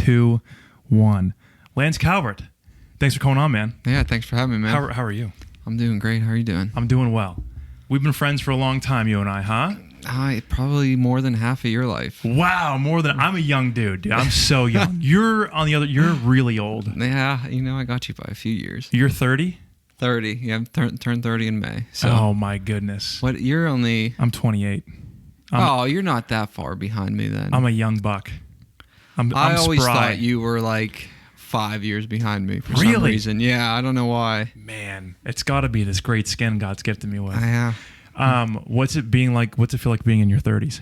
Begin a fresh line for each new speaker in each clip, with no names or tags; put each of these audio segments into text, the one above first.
2, 1. Lance Calvert, thanks for coming on, man.
Yeah, thanks for having me, man.
How are you?
I'm doing great. How are you doing?
I'm doing well. We've been friends for a long time, you and I, huh?
Probably more than half of your life.
Wow, I'm a young dude. I'm so young. You're really old.
Yeah, I got you by a few years.
You're 30?
30. Yeah, I'm turned 30 in May. So
oh my goodness.
What? You're only...
I'm 28.
You're not that far behind me then.
I'm a young buck. I'm
always
spry.
thought you were like 5 years behind me for
Really?
some reason. Yeah, I don't know why.
Man, it's got to be this great skin God's gifted me with.
Yeah.
What's it feel like being in your 30s?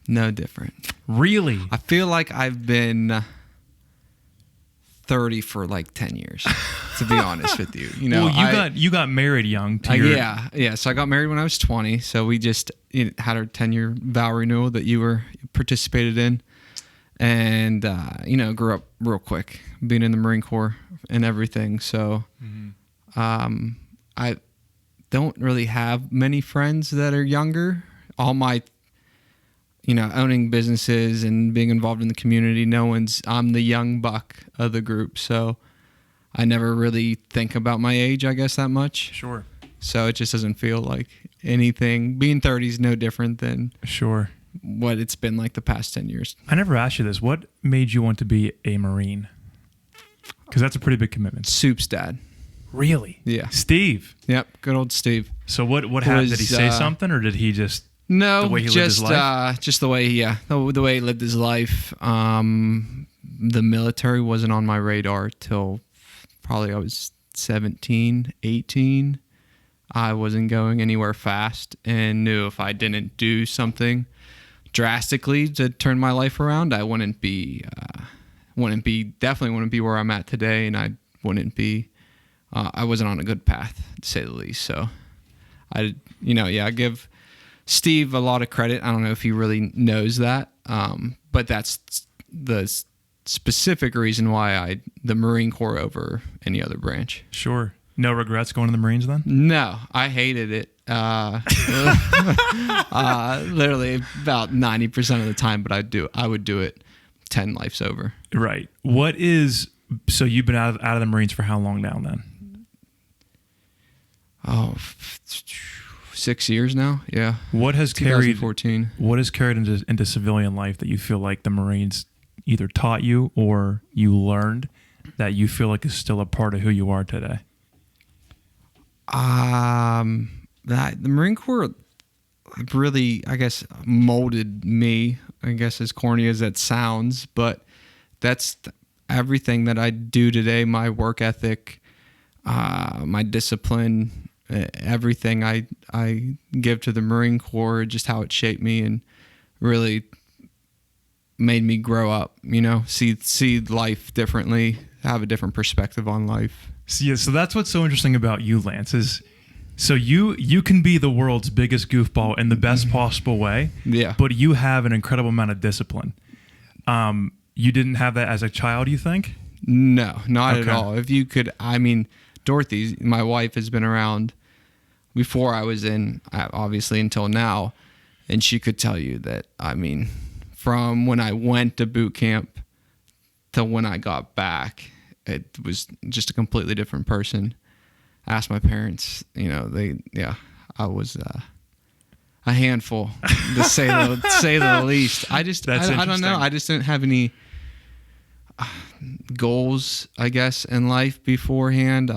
No different.
Really?
I feel like I've been 30 for like 10 years, to be honest with you.
You got married young.
Yeah. So I got married when I was 20. So we just had our 10-year vow renewal that you participated in, and grew up real quick, being in the Marine Corps and everything. So, I don't really have many friends that are younger. All my, owning businesses and being involved in the community, I'm the young buck of the group. So I never really think about my age, I guess, that much.
Sure.
So it just doesn't feel like anything. Being 30 is no different than what it's been like the past 10 years.
I never asked you this. What made you want to be a Marine? Because that's a pretty big commitment.
Soup's dad.
Really?
Yeah.
Steve?
Yep, good old Steve.
So what happened? Did he say something, or did he just...
No,
the way he lived his life?
Just the way he lived his life. The military wasn't on my radar till probably I was 17, 18. I wasn't going anywhere fast and knew if I didn't do something drastically to turn my life around, I definitely wouldn't be where I'm at today, and I wasn't on a good path, to say the least. So I give Steve a lot of credit. I don't know if he really knows that, but that's the specific reason why the Marine Corps over any other branch.
Sure. No regrets going to the Marines then?
No, I hated it. Literally about 90% of the time, but I would do it 10 lives over.
Right. So you've been out of the Marines for how long now then?
6 years now. Yeah.
What has carried
2014.
What has carried into civilian life that you feel like the Marines either taught you or you learned that you feel like is still a part of who you are today?
The Marine Corps really, I guess, molded me, I guess, as corny as that sounds, but that's everything that I do today. My work ethic, my discipline, everything I give to the Marine Corps, just how it shaped me and really made me grow up, see life differently, have a different perspective on life.
So that's what's so interesting about you, Lance, is so you can be the world's biggest goofball in the best possible way,
yeah.
But you have an incredible amount of discipline. You didn't have that as a child, you think?
No, not at all. If you could, Dorothy, my wife, has been around before I was in, obviously, until now, and she could tell you that, from when I went to boot camp to when I got back, it was just a completely different person. Asked my parents, I was a handful, to say the least. I don't know. I just didn't have any goals, I guess, in life beforehand.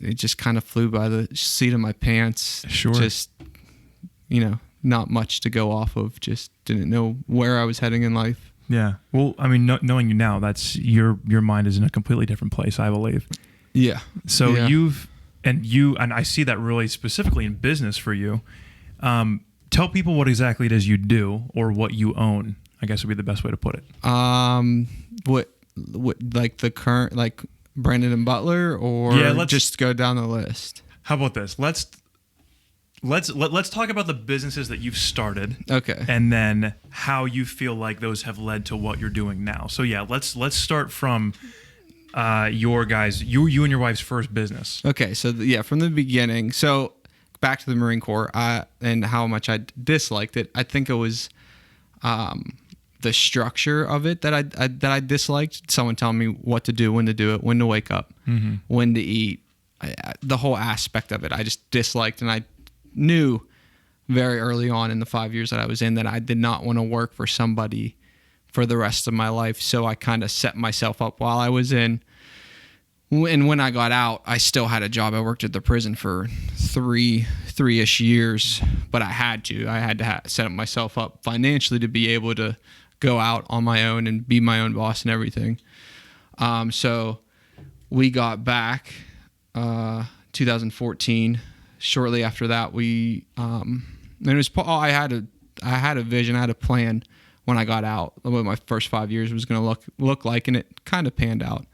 It just kind of flew by the seat of my pants.
Sure.
Just, not much to go off of. Just didn't know where I was heading in life.
Yeah. Well, knowing you now, that's your mind is in a completely different place, I believe.
Yeah.
So yeah. And I see that really specifically in business for you. Tell people what exactly it is you do or what you own, I guess would be the best way to put it.
What like the current, like Brandon and Butler, or let's just go down the list.
How about this? Let's talk about the businesses that you've started.
Okay.
And then how you feel like those have led to what you're doing now. So yeah, let's start from you and your wife's first business.
Okay. So from the beginning. So back to the Marine Corps, and how much I disliked it. I think it was the structure of it that I disliked. Someone telling me what to do, when to do it, when to wake up, when to eat. The whole aspect of it I just disliked, and I knew very early on in the 5 years that I was in that I did not want to work for somebody for the rest of my life. So I kind of set myself up while I was in. And when I got out, I still had a job. I worked at the prison for three-ish years, but I had to set myself up financially to be able to go out on my own and be my own boss and everything. So we got back 2014. Shortly after that, and it was I had a vision, I had a plan when I got out what my first 5 years was going to look like, and it kind of panned out.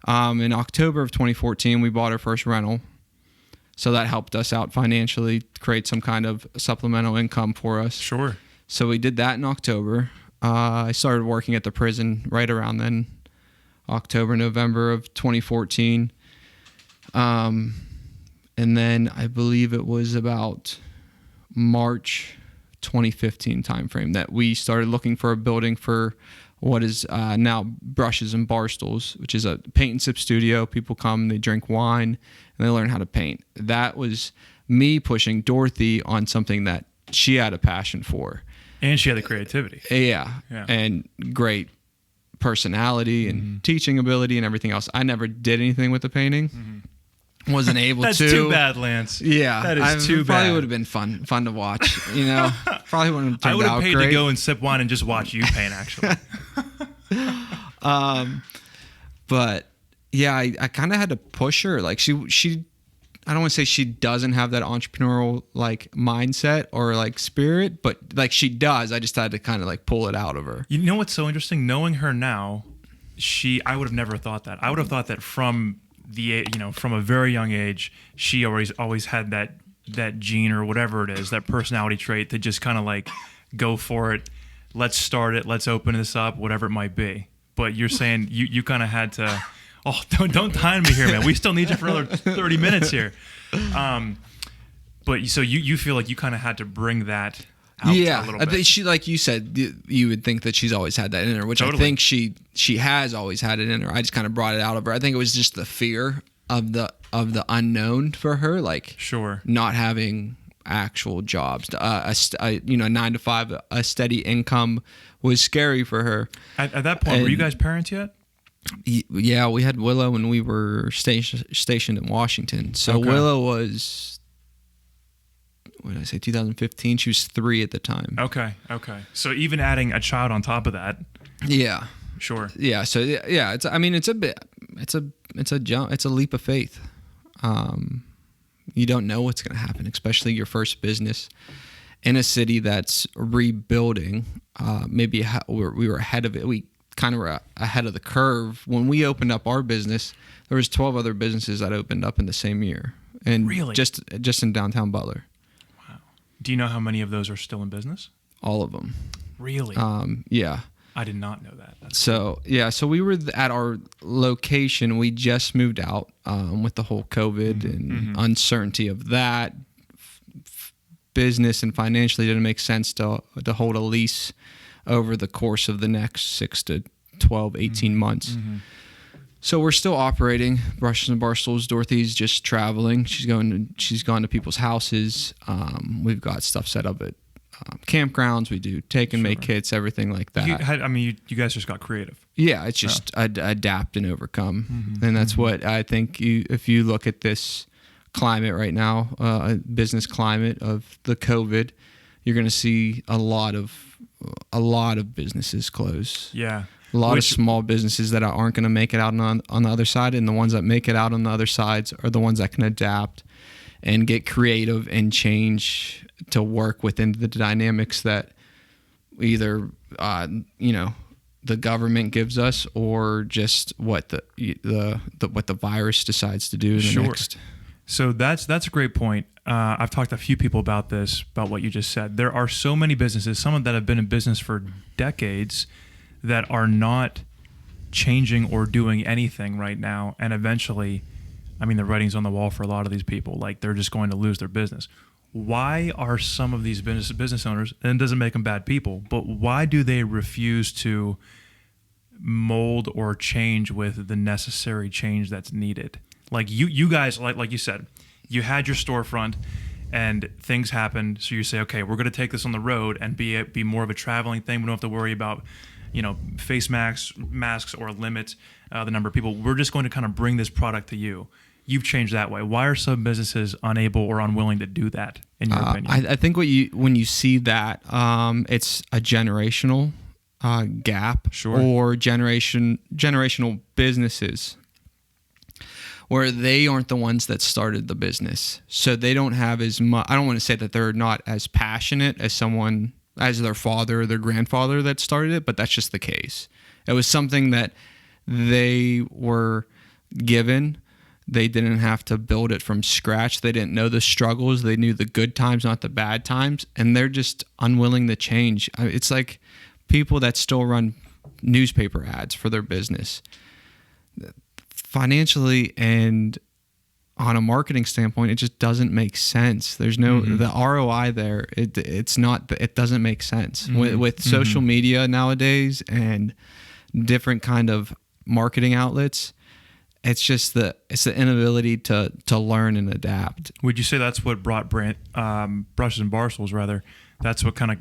In October of 2014, we bought our first rental. So that helped us out financially, create some kind of supplemental income for us.
Sure.
So we did that in October. I started working at the prison right around then, October, November of 2014. And then I believe it was about March 2015 timeframe that we started looking for a building for what is now Brushes and Barstools, which is a paint and sip studio. People come, they drink wine, and they learn how to paint. That was me pushing Dorothy on something that she had a passion for.
And she had the creativity.
Yeah. And great personality and teaching ability and everything else. I never did anything with the painting. Wasn't able
That's
to.
That's too bad, Lance.
Yeah.
That is too bad.
Probably would have been fun to watch, you know. Probably wouldn't have turned out great.
I would have paid to go and sip wine and just watch you paint, actually.
But yeah, I kind of had to push her. Like she I don't want to say she doesn't have that entrepreneurial like mindset or like spirit, but like she does. I just had to kind of like pull it out of her.
You know what's so interesting? Knowing her now, I would have never thought that. I would have thought that from a very young age, she always had that gene or whatever it is, that personality trait to just kind of like go for it. Let's start it. Let's open this up, whatever it might be. But you're saying you kind of had to. Oh, don't time me here, man. We still need you for another 30 minutes here. But so you feel like you kind of had to bring that out a little bit.
She, like you said, you would think that she's always had that in her, which totally. I think she has always had it in her. I just kind of brought it out of her. I think it was just the fear of the unknown for her, like
sure,
not having actual jobs, 9 to 5, a steady income was scary for her.
At that point, were you guys parents yet?
Yeah, we had Willow when we were stationed in Washington. So okay. Willow was, what did I say, 2015? She was 3 at the time.
Okay. So even adding a child on top of that.
Yeah.
Sure.
Yeah. So yeah, it's a jump. It's a leap of faith. You don't know what's going to happen, especially your first business in a city that's rebuilding. Maybe we were ahead of it. We kind of were ahead of the curve. When we opened up our business, there was 12 other businesses that opened up in the same year, and
really?
just in downtown Butler.
Wow. Do you know how many of those are still in business?
All of them.
Really?
Yeah.
I did not know that. That's
so cool. Yeah, so we were at our location. We just moved out with the whole COVID and uncertainty of that. Business and financially didn't make sense to hold a lease over the course of the next 6 to 12, 18 months. So we're still operating Brushes and Barstools. Dorothy's just traveling. She's gone to people's houses. We've got stuff set up at campgrounds. We do take and make kits, everything like that.
You guys just got creative.
Yeah, it's just adapt and overcome. And that's what I think if you look at this climate right now, business climate of the COVID, you're going to see a lot of businesses close.
Yeah.
A lot of small businesses that aren't going to make it out on the other side, and the ones that make it out on the other sides are the ones that can adapt and get creative and change to work within the dynamics that either the government gives us or just what the virus decides to do next.
So that's a great point. I've talked to a few people about what you just said. There are so many businesses, some of that have been in business for decades, that are not changing or doing anything right now. And eventually, the writing's on the wall for a lot of these people. Like, they're just going to lose their business. why are some of these business owners, and it doesn't make them bad people, but why do they refuse to mold or change with the necessary change that's needed? Like you guys, like you said, you had your storefront and things happened, so you say, okay, we're going to take this on the road and be more of a traveling thing. We don't have to worry about, face masks or limit the number of people. We're just going to kind of bring this product to you. You've changed that way. Why are some businesses unable or unwilling to do that, in your opinion?
I think when you see that, it's a generational gap,
Sure.
or generational businesses where they aren't the ones that started the business. So they don't have as much, I don't want to say that they're not as passionate as their father or their grandfather that started it, but that's just the case. It was something that they were given. They didn't have to build it from scratch. They didn't know the struggles. They knew the good times, not the bad times. And they're just unwilling to change. It's like people that still run newspaper ads for their business. Financially and on a marketing standpoint, it just doesn't make sense. There's no the ROI there. It doesn't make sense with social media nowadays and different kind of marketing outlets. It's just the inability to learn and adapt.
Would you say that's what brought Brushes and Barstools, rather? That's what kind of,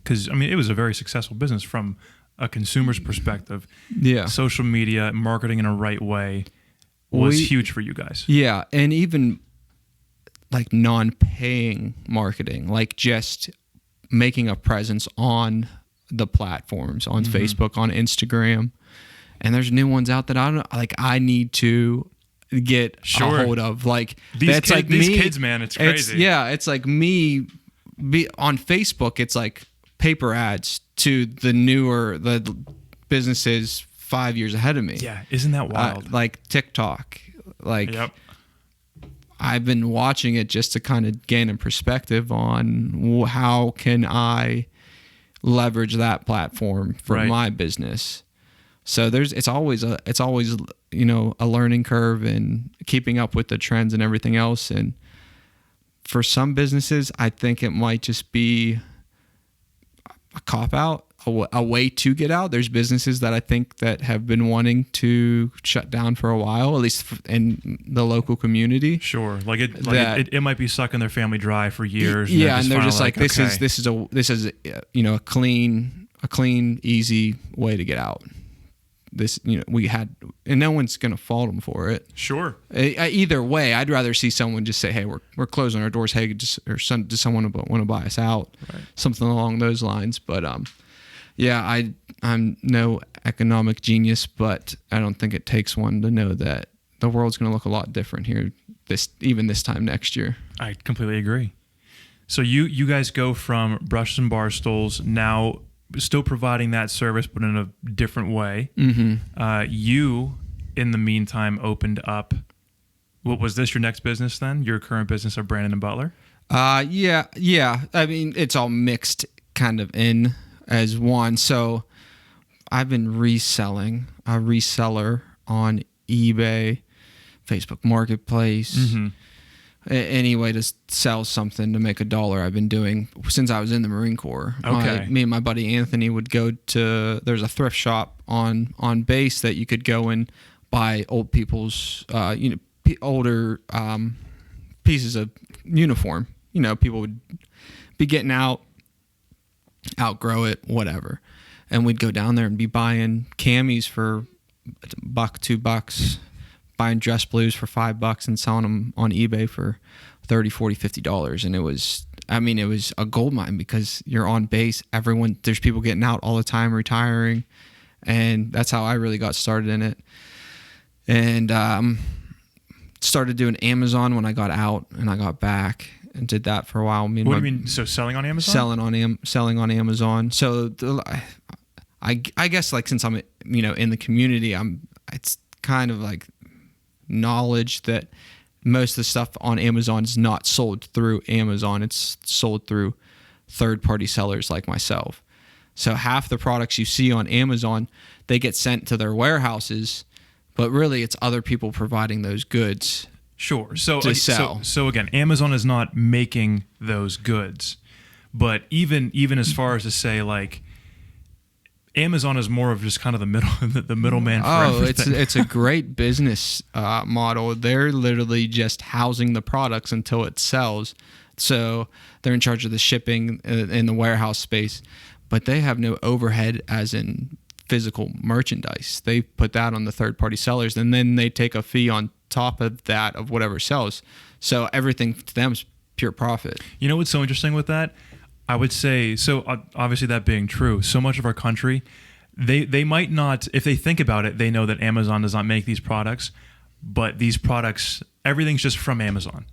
because it was a very successful business from a consumer's perspective.
Yeah.
Social media, marketing in a right way was huge for you guys.
Yeah. And even like non-paying marketing, like just making a presence on the platforms, on Facebook, on Instagram. And there's new ones out that I need to get a hold of. Like
these kids, man, it's crazy.
It's like me on Facebook. It's like paper ads to the businesses 5 years ahead of me.
Yeah, isn't that wild?
Like TikTok. Like,
yep.
I've been watching it just to kind of gain a perspective on how can I leverage that platform for my business. So it's always a learning curve and keeping up with the trends and everything else. And for some businesses, I think it might just be a cop out, a way to get out. There's businesses that I think that have been wanting to shut down for a while, at least in the local community.
Sure, it might be sucking their family dry for years.
Yeah, and they're just like this is a clean, easy way to get out. We had, and no one's going to fault them for it.
Sure.
Either way, I'd rather see someone just say, hey, we're closing our doors. Hey, does someone want to buy us out?
Right.
Something along those lines. But I'm no economic genius, but I don't think it takes one to know that the world's going to look a lot different here even this time next year.
I completely agree. So you guys go from Brushes and Barstools, now still providing that service, but in a different way. You, in the meantime, opened up. What was this? Your next business then? Your current business of Brandon and Butler?
Yeah. I mean, it's all mixed kind of in as one. So I've been reselling, a reseller on eBay, Facebook Marketplace. Any way to sell something to make $1 I've been doing since I was in the Marine Corps.
Okay.
Me and my buddy Anthony would go to, there's a thrift shop on base that you could go and buy old people's, older pieces of uniform. People would be getting outgrow it, whatever. And we'd go down there and be buying camis for $1, $2, buying dress blues for $5 and selling them on eBay for $30, $40, $50. And it was a gold mine because you're on base. There's people getting out all the time, retiring. And that's how I really got started in it. And started doing Amazon when I got out and I got back and did that for a while.
What do you mean? So selling on Amazon?
Selling on Amazon. So I guess like since I'm in the community, it's kind of like knowledge that most of the stuff on Amazon is not sold through Amazon. It's sold through third-party sellers like myself. So half the products you see on Amazon, they get sent to their warehouses, but really it's other people providing those goods
Sure. So
to sell.
So again, Amazon is not making those goods, but even as far as to say like Amazon is more of just kind of the middleman for everything.
It's a great business model. They're literally just housing the products until it sells. So they're in charge of the shipping in the warehouse space, but they have no overhead as in physical merchandise. They put that on the third-party sellers, and then they take a fee on top of that of whatever sells. So everything to them is pure profit.
You know what's so interesting with that? I would say, so obviously that being true, so much of our country, they might not, if they think about it, they know that Amazon does not make these products, but these products, everything's just from Amazon.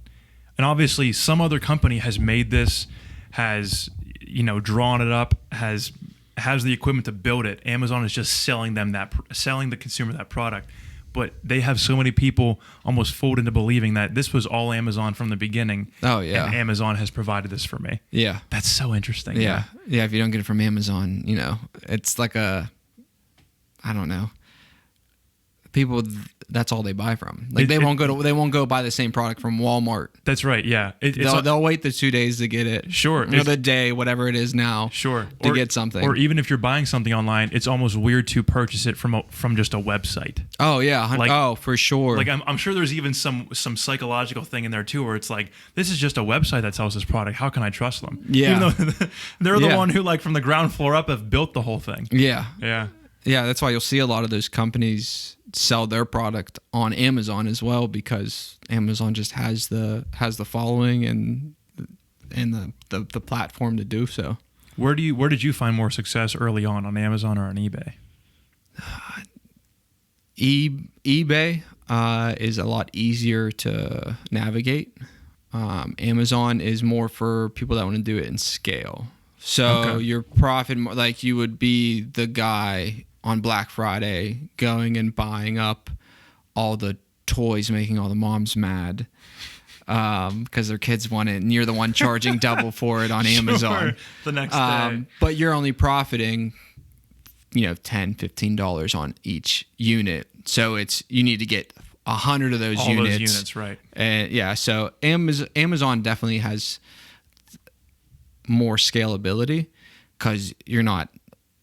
And obviously some other company has made this, has, drawn it up, has the equipment to build it. Amazon is just selling the consumer that product. But they have so many people almost fooled into believing that this was all Amazon from the beginning.
Oh, yeah.
And Amazon has provided this for me.
Yeah.
That's so interesting.
Yeah. Yeah. If you don't get it from Amazon, it's like I don't know. People, that's all they buy from. Like they won't go buy the same product from Walmart.
That's right. Yeah.
They'll wait the 2 days to get it.
Sure.
Or the day, whatever it is now.
Sure.
To get something.
Or even if you're buying something online, it's almost weird to purchase it from just a website.
Oh yeah. For sure.
Like I'm sure there's even some psychological thing in there too, where it's like, this is just a website that sells this product. How can I trust them?
Yeah.
Even though they're the one who like from the ground floor up have built the whole thing.
Yeah.
Yeah.
Yeah. That's why you'll see a lot of those companies sell their product on Amazon as well, because Amazon just has the following and the platform to do so.
Where did you find more success early on Amazon or on eBay?
eBay is a lot easier to navigate. Amazon is more for people that want to do it in scale. So your profit, like you would be the guy on Black Friday going and buying up all the toys, making all the moms mad because their kids want it, and you're the one charging double for it on Amazon.
The next day.
But you're only profiting $10, $15 on each unit. So you need to get 100 of those units.
Those units, right.
And so Amazon definitely has more scalability, because you're not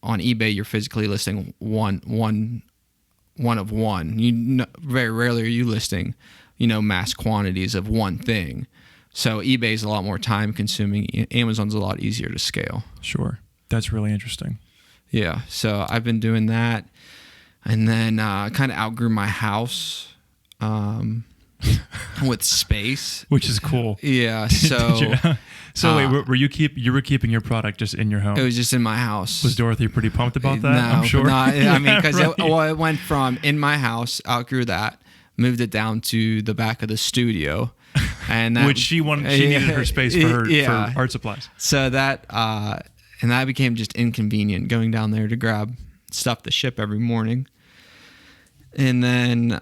on eBay, you're physically listing one of one. Very rarely are you listing, mass quantities of one thing. So eBay is a lot more time consuming. Amazon's a lot easier to scale.
Sure. That's really interesting.
Yeah. So I've been doing that, and then kind of outgrew my house with space,
which is cool.
Yeah. So
wait, you were keeping your product just in your home?
It was just in my house.
Was Dorothy pretty pumped about that?
No,
I'm sure.
I mean, because it went from in my house, outgrew that, moved it down to the back of the studio, and that,
which she needed her space for art supplies.
So that and that became just inconvenient, going down there to grab stuff to ship every morning. And then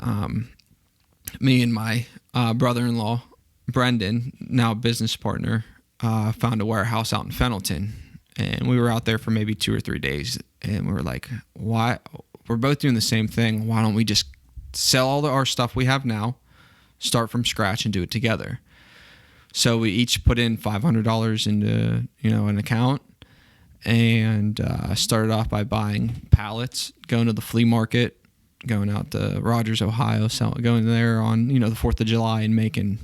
me and my brother-in-law, Brendan, now business partner, found a warehouse out in Fenelton, and we were out there for maybe 2 or 3 days, and we were like, why? We're both doing the same thing. Why don't we just sell all our stuff we have now, start from scratch, and do it together? So we each put in $500 into an account, and started off by buying pallets, going to the flea market, going out to Rogers, Ohio, going there on the 4th of July and making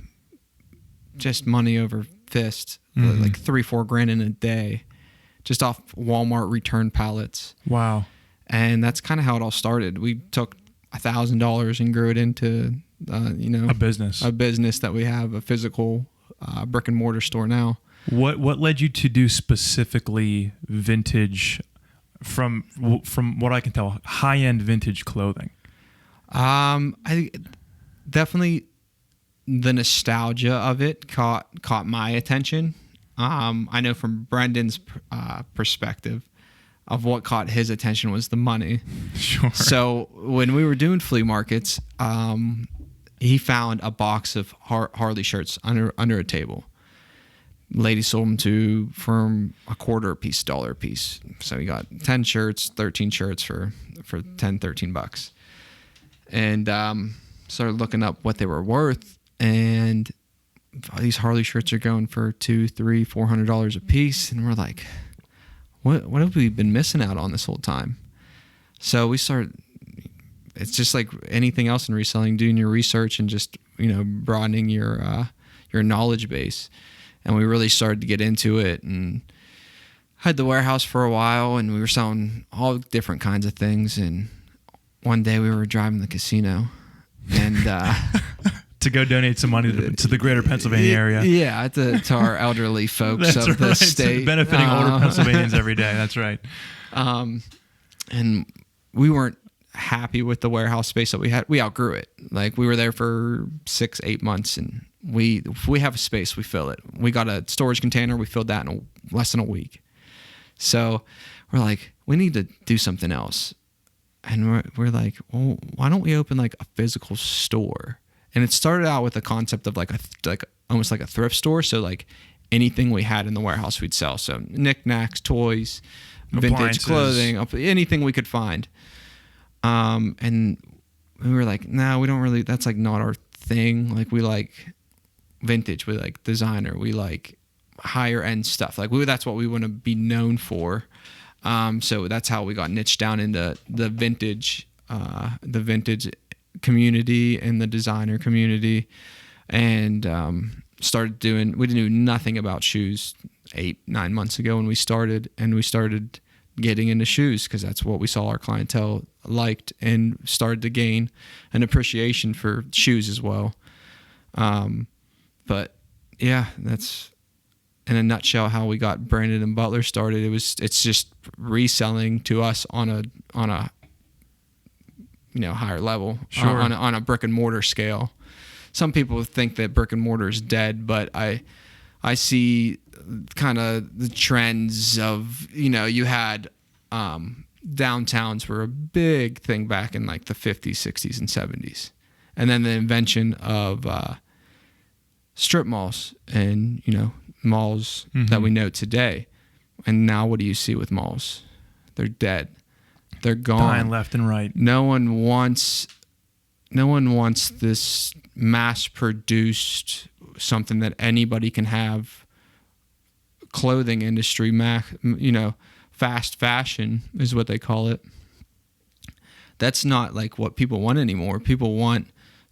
just money over fist, like $3-4 grand in a day, just off Walmart return pallets.
Wow.
And that's kind of how it all started. We took $1,000 and grew it into a business that we have, a physical brick and mortar store now.
What led you to do specifically vintage, from what I can tell, high-end vintage clothing?
I definitely, the nostalgia of it caught my attention. I know from Brendan's perspective of what caught his attention was the money.
Sure.
So when we were doing flea markets, he found a box of Harley shirts under a table. Lady sold them for a quarter a piece, $1 a piece. So he got 10 shirts, 13 shirts for $10, $13. And started looking up what they were worth. and these Harley shirts are going for $200, $300, $400 a piece, and we're like, what have we been missing out on this whole time? So we started. It's just like anything else in reselling, doing your research and just broadening your knowledge base. And we really started to get into it and had the warehouse for a while, and we were selling all different kinds of things. And one day we were driving the casino, and
to go donate some money to the greater Pennsylvania area.
Yeah, to our elderly folks of the state,
benefiting older Pennsylvanians every day. That's right.
And we weren't happy with the warehouse space that we had. We outgrew it. Like, we were there for 6-8 months, and if we have a space, we fill it. We got a storage container, we filled that in less than a week. So we're like, we need to do something else. And we're like, well, why don't we open like a physical store? And it started out with the concept of like almost like a thrift store. So like anything we had in the warehouse we'd sell. So knickknacks, toys, vintage clothing, anything we could find. And we were like, no, we don't really, that's like not our thing. Like, we like vintage, we like designer, we like higher end stuff. Like, that's what we want to be known for. So that's how we got niched down into the vintage community and the designer community, and we knew nothing about shoes 8-9 months ago when we started, and we started getting into shoes because that's what we saw our clientele liked, and started to gain an appreciation for shoes as well. But yeah, that's in a nutshell how we got Brandon and Butler started. It's just reselling to us on a higher level,
sure.
on a brick and mortar scale. Some people think that brick and mortar is dead, but I see kind of the trends of, you had downtowns were a big thing back in like the 50s, 60s, and 70s. And then the invention of strip malls and, malls that we know today. And now what do you see with malls? They're dead. They're gone.
Dying left and right.
No one wants this mass-produced something that anybody can have. Clothing industry, fast fashion is what they call it. That's not like what people want anymore. People want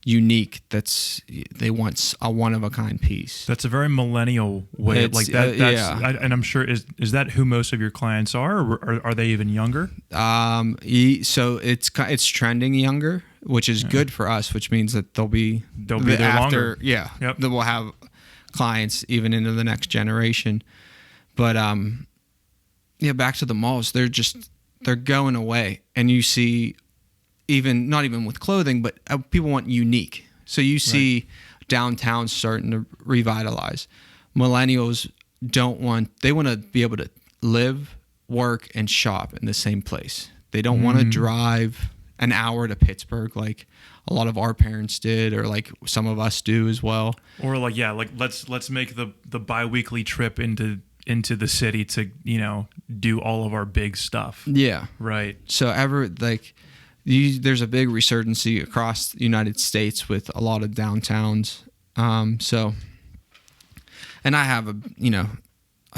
unique. They want a one-of-a-kind piece.
That's a very millennial way. Like that. And I'm sure is that who most of your clients are, or are they even younger?
So it's trending younger, which is good for us. Which means that they'll be
there longer.
Yeah,
yep.
That we'll have clients even into the next generation. But back to the malls. They're going away, and you see. Not even with clothing, but people want unique. So you see downtown starting to revitalize. Millennials they want to be able to live, work, and shop in the same place. They don't want to drive an hour to Pittsburgh like a lot of our parents did, or like some of us do as well.
Or let's make the bi-weekly trip into the city to, do all of our big stuff.
Yeah.
Right.
So there's a big resurgency across the United States with a lot of downtowns. And I have a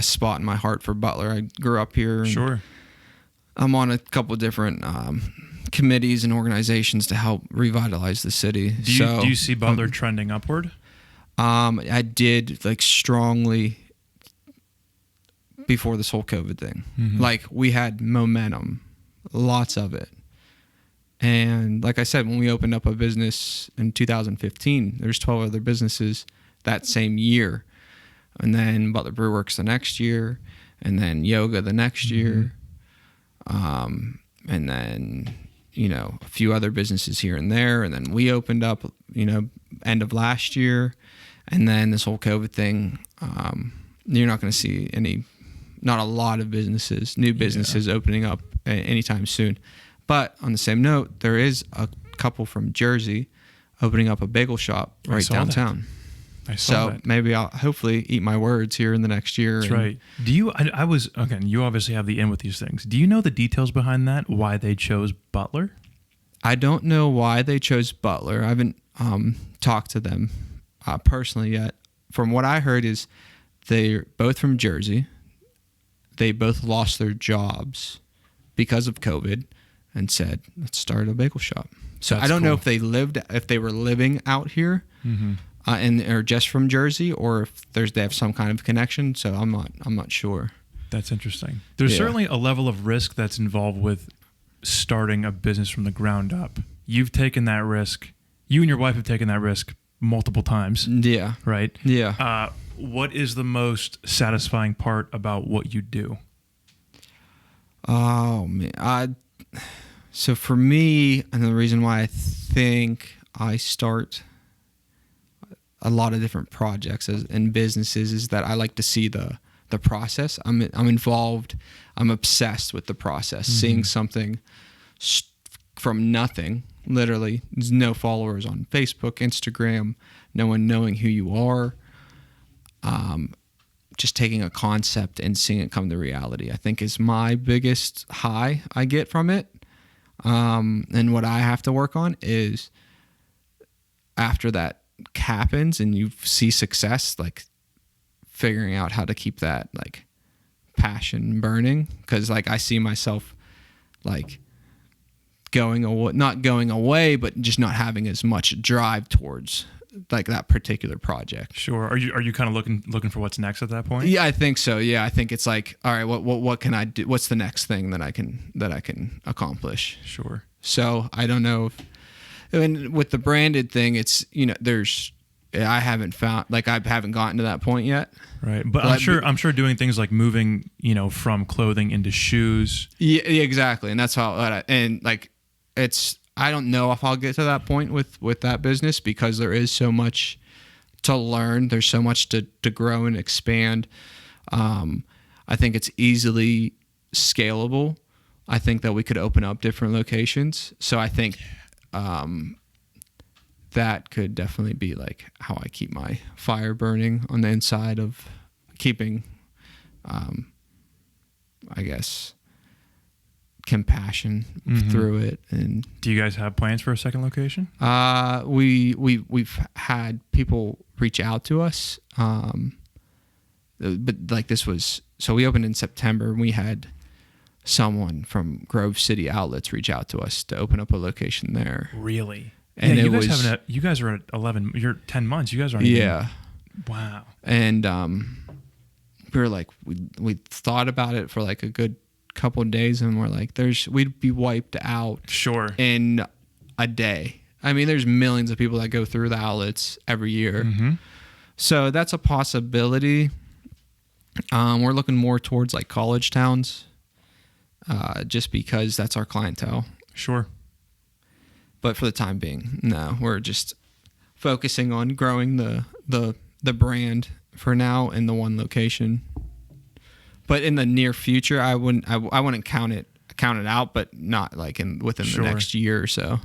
spot in my heart for Butler. I grew up here. And
sure.
I'm on a couple of different committees and organizations to help revitalize the city.
Do you see Butler trending upward?
I did strongly before this whole COVID thing. Mm-hmm. Like, we had momentum, lots of it. And like I said, when we opened up a business in 2015, there's 12 other businesses that same year. And then Butler Brew Works the next year, and then yoga the next year. And then, a few other businesses here and there. And then we opened up, end of last year. And then this whole COVID thing, you're not going to see not a lot of new businesses opening up anytime soon. But on the same note, there is a couple from Jersey opening up a bagel shop right downtown.
I saw that.
Maybe I'll hopefully eat my words here in the next year.
That's right. Do you? You obviously have the in with these things. Do you know the details behind that? Why they chose Butler?
I don't know why they chose Butler. I haven't talked to them personally yet. From what I heard is they're both from Jersey. They both lost their jobs because of COVID and said, let's start a bagel shop. So I don't know if they were living out here and or just from Jersey, or if they have some kind of connection. So I'm not sure.
That's interesting. There's certainly a level of risk that's involved with starting a business from the ground up. You've taken that risk. You and your wife have taken that risk multiple times.
Yeah.
Right?
Yeah.
What is the most satisfying part about what you do?
Oh, man. So for me, and the reason why I think I start a lot of different projects and businesses is that I like to see the process. I'm involved. I'm obsessed with the process. Seeing something from nothing, literally, there's no followers on Facebook, Instagram, no one knowing who you are. Just taking a concept and seeing it come to reality, I think, is my biggest high I get from it. And what I have to work on is after that happens and you see success, like figuring out how to keep that like passion burning. Cause like I see myself like not going away, but just not having as much drive towards like that particular project.
Sure. Are you kind of looking for what's next at that point?
Yeah, I think so. Yeah, I think it's like, all right, what can I do? What's the next thing that I can accomplish?
Sure.
So I don't know and with the branded thing, it's, I haven't gotten to that point yet.
Right. But I'm sure doing things like moving, from clothing into shoes.
Yeah, exactly. And that's how, I don't know if I'll get to that point with that business because there is so much to learn. There's so much to grow and expand. I think it's easily scalable. I think that we could open up different locations. So I think that could definitely be like how I keep my fire burning on the inside of keeping, I guess, compassion through it. And
do you guys have plans for a second location?
We've had people reach out to us, but like so we opened in September and we had someone from Grove City Outlets reach out to us to open up a location there.
Really?
And
you guys are at 11. You're 10 months. You guys aren't. Wow.
And we were like, we thought about it for like a good couple of days, and we're like, we'd be wiped out.
Sure.
In a day. I mean, there's millions of people that go through the outlets every year. So that's a possibility. We're looking more towards like college towns, just because that's our clientele.
Sure.
But for the time being, no, we're just focusing on growing the brand for now in the one location. But in the near future, I wouldn't count it out, but not like within the next year or so.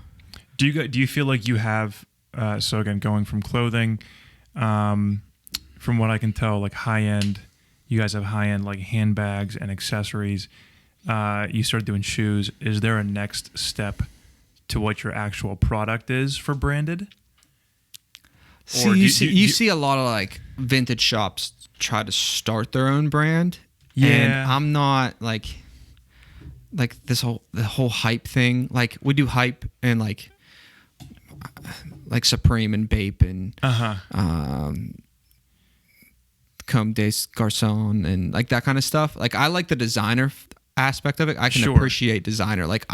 Do you feel like you have so again, going from clothing, from what I can tell, like high end, you guys have high end like handbags and accessories. You started doing shoes. Is there a next step to what your actual product is for branded?
You see a lot of like vintage shops try to start their own brand.
Yeah.
And I'm not like the whole hype thing. Like we do hype and like Supreme and Bape and Comme des Garçons and like that kind of stuff. Like I like the designer aspect of it. I can appreciate designer. Like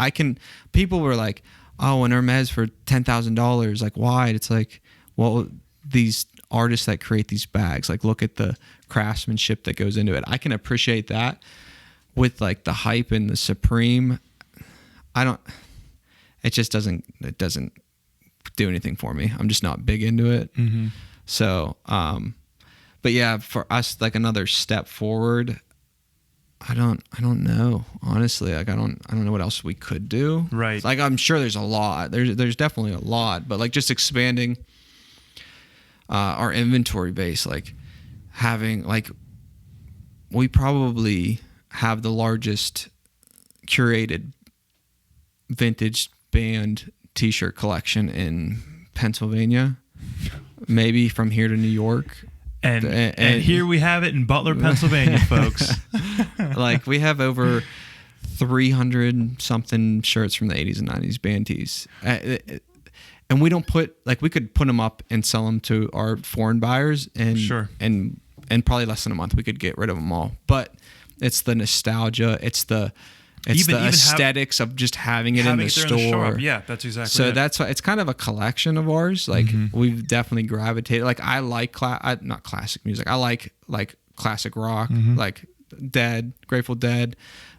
people were like, oh, an Hermes for $10,000. Like why? It's like, well, these artists that create these bags, like look at the craftsmanship that goes into it. I can appreciate that. With like the hype and the Supreme, it doesn't do anything for me. I'm just not big into it. So, but yeah, for us, like another step forward, I don't know, honestly. Like I don't know what else we could do.
Right.
Like I'm sure there's a lot. There's definitely a lot, but like just expanding our inventory base, like having like we probably have the largest curated vintage band t-shirt collection in Pennsylvania. maybe from here to New York.
And here we have it in Butler, Pennsylvania, folks.
Like we have over 300 something shirts from the 80s and 90s band tees. And we don't put, like, we could put them up and sell them to our foreign buyers, and
Sure.
and probably less than a month we could get rid of them all. But it's the nostalgia, it's the aesthetics of just having it in the store.
Yeah, that's exactly.
So
it.
that's why it's kind of a collection of ours. Like we've definitely gravitated. Like I like not classic music. I like classic rock, like Grateful Dead,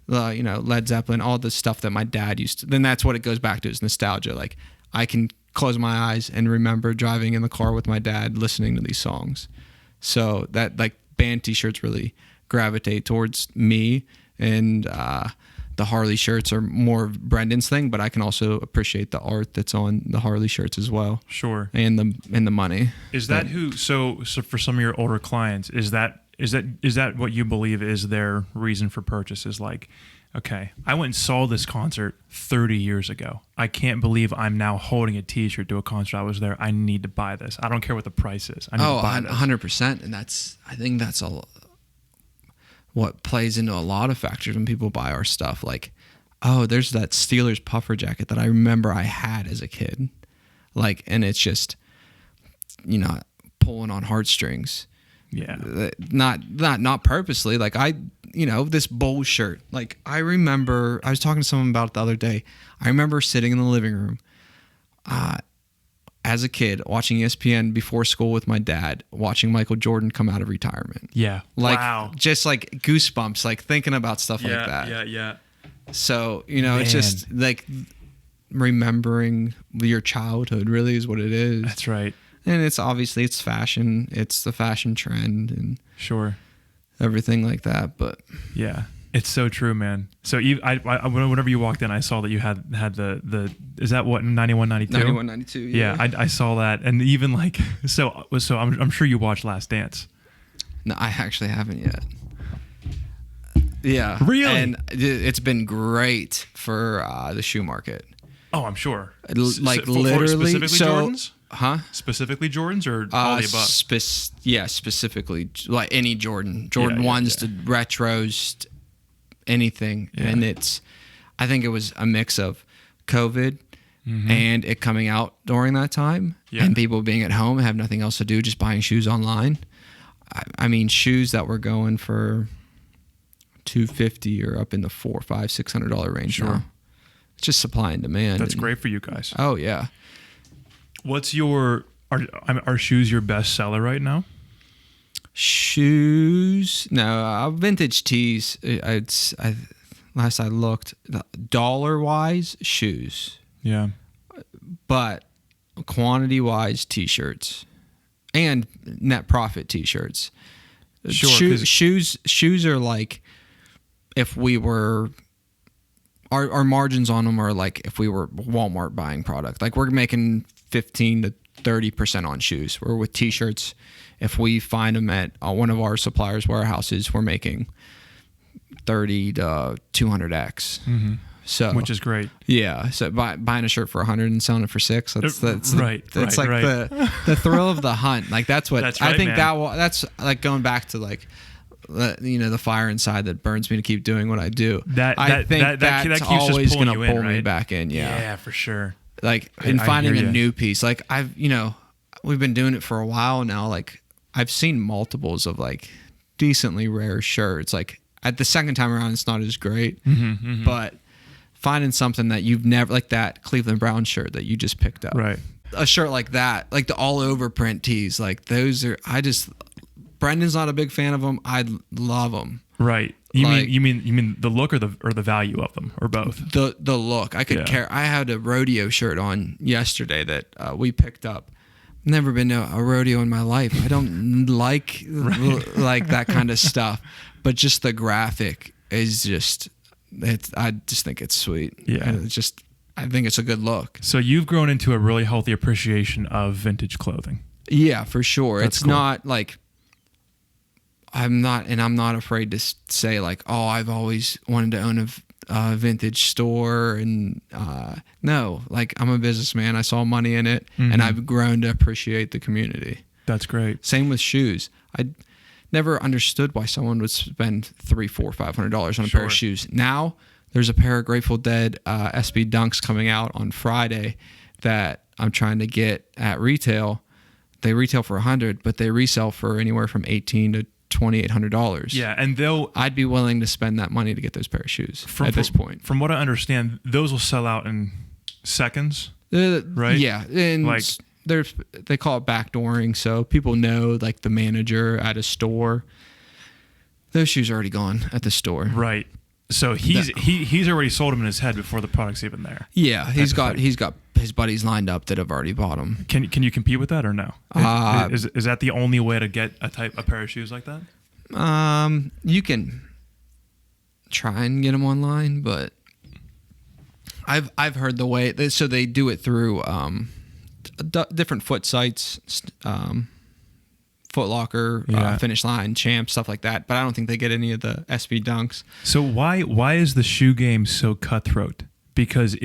Led Zeppelin, all the stuff that my dad used to. Then that's what it goes back to, is nostalgia. Like I can close my eyes and remember driving in the car with my dad listening to these songs. So that, like, band t-shirts really gravitate towards me, and the Harley shirts are more of Brendan's thing, but I can also appreciate the art that's on the Harley shirts as well.
Sure.
And the money.
Is that who? So for some of your older clients, is that what you believe is their reason for purchase? Is like, okay, I went and saw this concert 30 years ago. I can't believe I'm now holding a T-shirt to a concert I was there. I need to buy this. I don't care what the price is. I need to buy this.
100%. And I think that's what plays into a lot of factors when people buy our stuff. Like, oh, there's that Steelers puffer jacket that I remember I had as a kid. Like, and it's just, pulling on heartstrings.
Yeah.
Not purposely. Like this Bulls shirt. Like I remember, I was talking to someone about it the other day. I remember sitting in the living room, as a kid, watching ESPN before school with my dad, watching Michael Jordan come out of retirement.
Yeah.
Like,
wow.
Just like goosebumps, like thinking about stuff like that.
Yeah.
So, it's just like remembering your childhood really is what it is.
That's right.
And it's obviously it's fashion. It's the fashion trend and
sure,
everything like that. But
yeah, it's so true, man. So I whenever you walked in, I saw that you had the is that what 91, 92?
91, 92.
Yeah, I saw that, and even like so I'm sure you watched Last Dance.
No, I actually haven't yet. Yeah,
really,
and it's been great for the shoe market.
Oh, I'm sure.
Like literally,
specifically Jordans.
Huh?
Specifically Jordans or all the above?
Specifically like any Jordan 1s to retros, anything. Yeah. And I think it was a mix of COVID and it coming out during that time and people being at home and have nothing else to do, just buying shoes online. I mean, shoes that were going for $250 or up in the $400, $500, $600 range.
Sure.
Now. It's just supply and demand.
That's great for you guys.
Oh yeah.
What's are shoes your best seller right now?
Shoes? No, vintage tees. Last I looked, dollar wise, shoes.
Yeah.
But quantity wise, t-shirts and net profit t-shirts.
Sure.
Shoes are like if we were. Our margins on them are like if we were Walmart buying product. Like we're making 15 to 30% on shoes. Where with t-shirts, if we find them at one of our suppliers' warehouses, we're making 30 to 200x. Mm-hmm. So,
which is great.
Yeah. So buying a shirt for 100 and selling it for $6. That's
right.
That's like
right.
the thrill of the hunt. Like that's what
that's right,
I think
man.
That's like going back to like. The fire inside that burns me to keep doing what I do. I think that's always going to pull me back in.
Yeah, for sure.
Like in finding a new piece. Like we've been doing it for a while now. Like I've seen multiples of like decently rare shirts. Like at the second time around, it's not as great, but finding something that you've never, like that Cleveland Brown shirt that you just picked up,
right?
A shirt like that, like the all over print tees, like those are. Brendan's not a big fan of them. I love them.
Right. You mean the look or the value of them or both?
The look. I could care. I had a rodeo shirt on yesterday that we picked up. Never been to a rodeo in my life. I don't like that kind of stuff. But just the graphic is just. I just think it's sweet.
Yeah.
I think it's a good look.
So you've grown into a really healthy appreciation of vintage clothing.
Yeah, for sure.
That's
it's
cool.
not like. I'm not afraid to say like, oh, I've always wanted to own vintage store, and no, like I'm a businessman. I saw money in it, and I've grown to appreciate the community.
That's great.
Same with shoes. I never understood why someone would spend $300, $400, $500 on a pair of shoes. Now there's a pair of Grateful Dead SB Dunks coming out on Friday that I'm trying to get at retail. They retail for $100, but they resell for anywhere from $1,800 to $2,800.
Yeah, and
I'd be willing to spend that money to get those pair of shoes at this point.
From what I understand, those will sell out in seconds, right?
Yeah, and
like
they call it backdooring, so people know, like the manager at a store. Those shoes are already gone at the store,
right? So he's already sold them in his head before the product's even there.
Yeah, he's got his buddies lined up that have already bought them.
Can you compete with that or no? Is that the only way to get a pair of shoes like that?
You can try and get them online, but I've heard the way so they do it through different foot sites, Foot Locker, Finish Line, Champ, stuff like that. But I don't think they get any of the SB Dunks.
So why is the shoe game so cutthroat? Because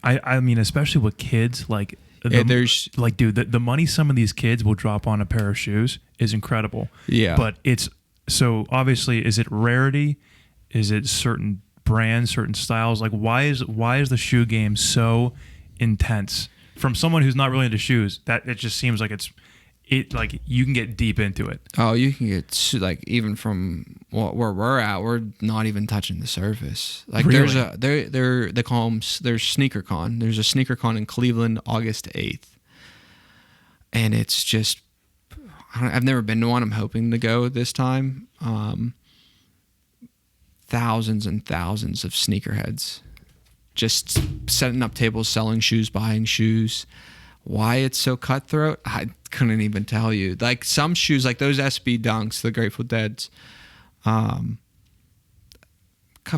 I mean, especially with kids, like the money some of these kids will drop on a pair of shoes is incredible.
Yeah.
But it's so obviously, is it rarity? Is it certain brands, certain styles? Like why is the shoe game so intense? From someone who's not really into shoes, that it just seems like like you can get deep into it.
Oh, you can get like even from where we're at, we're not even touching the surface. Like
really?
they call them, there's SneakerCon. There's a SneakerCon in Cleveland, August 8th, and it's just I've never been to one. I'm hoping to go this time. Thousands and thousands of sneakerheads just setting up tables, selling shoes, buying shoes. Why it's so cutthroat, I couldn't even tell you. Like some shoes, like those SB Dunks, the Grateful Dead's, a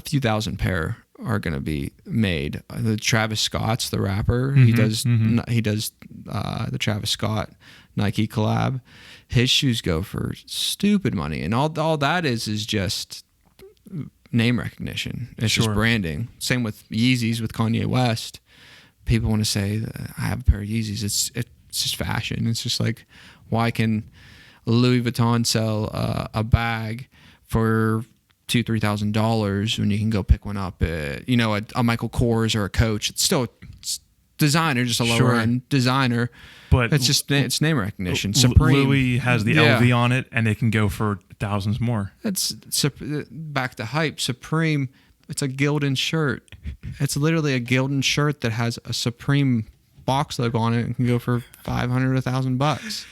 few thousand pair are going to be made. The Travis Scott's, the rapper, he does the Travis Scott Nike collab. His shoes go for stupid money, and all that is just name recognition. It's just branding. Same with Yeezys with Kanye West. People want to say, I have a pair of Yeezys. It's just fashion. It's just like, why can Louis Vuitton sell a bag for $2,000-$3,000 when you can go pick one up at, a Michael Kors or a Coach? It's still designer, just a lower end designer. But it's name recognition. Supreme.
Louis has the LV on it, and they can go for thousands more.
That's back to hype. Supreme. It's a Gildan shirt. It's literally a Gildan shirt that has a Supreme box logo on it and can go for $500 to $1,000.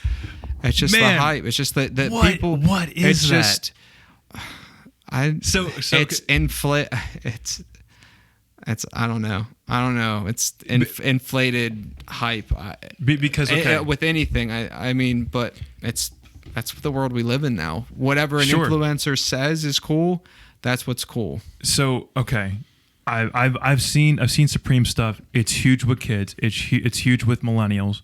It's just the hype. It's just that people.
What is
that? It's I don't know. It's inflated hype.
Because
with anything, I mean, but that's the world we live in now. Whatever an influencer says is cool. That's what's cool.
So okay, I've seen Supreme stuff. It's huge with kids. It's huge with millennials.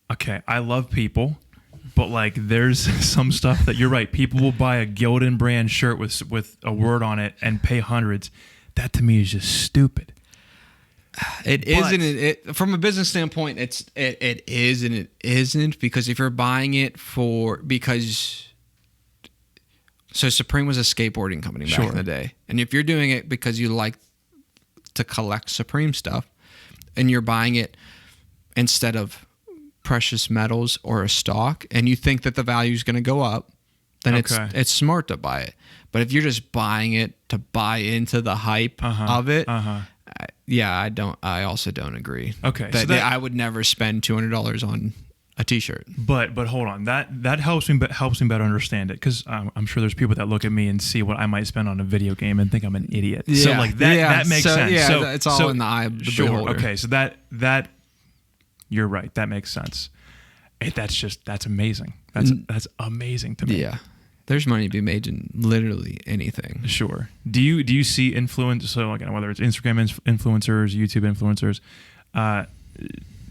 Okay, I love people, but like there's some stuff that you're right. People will buy a Gildan brand shirt with a word on it and pay hundreds. That to me is just stupid.
It from a business standpoint, it is and it isn't, because if you're buying it so Supreme was a skateboarding company back in the day. And if you're doing it because you like to collect Supreme stuff and you're buying it instead of precious metals or a stock, and you think that the value is going to go up, then it's smart to buy it. But if you're just buying it to buy into the hype of it, I also don't agree.
Okay.
I would never spend $200 on a t-shirt.
But hold on, that helps me better understand it, because I'm sure there's people that look at me and see what I might spend on a video game and think I'm an idiot.
Yeah.
So like that makes sense.
Yeah,
so
it's all in the eye of the beholder.
Okay, so that you're right. That makes sense. That's amazing. That's amazing to me.
Yeah. There's money to be made in literally anything.
Sure. Do you see influence? So again, whether it's Instagram influencers, YouTube influencers,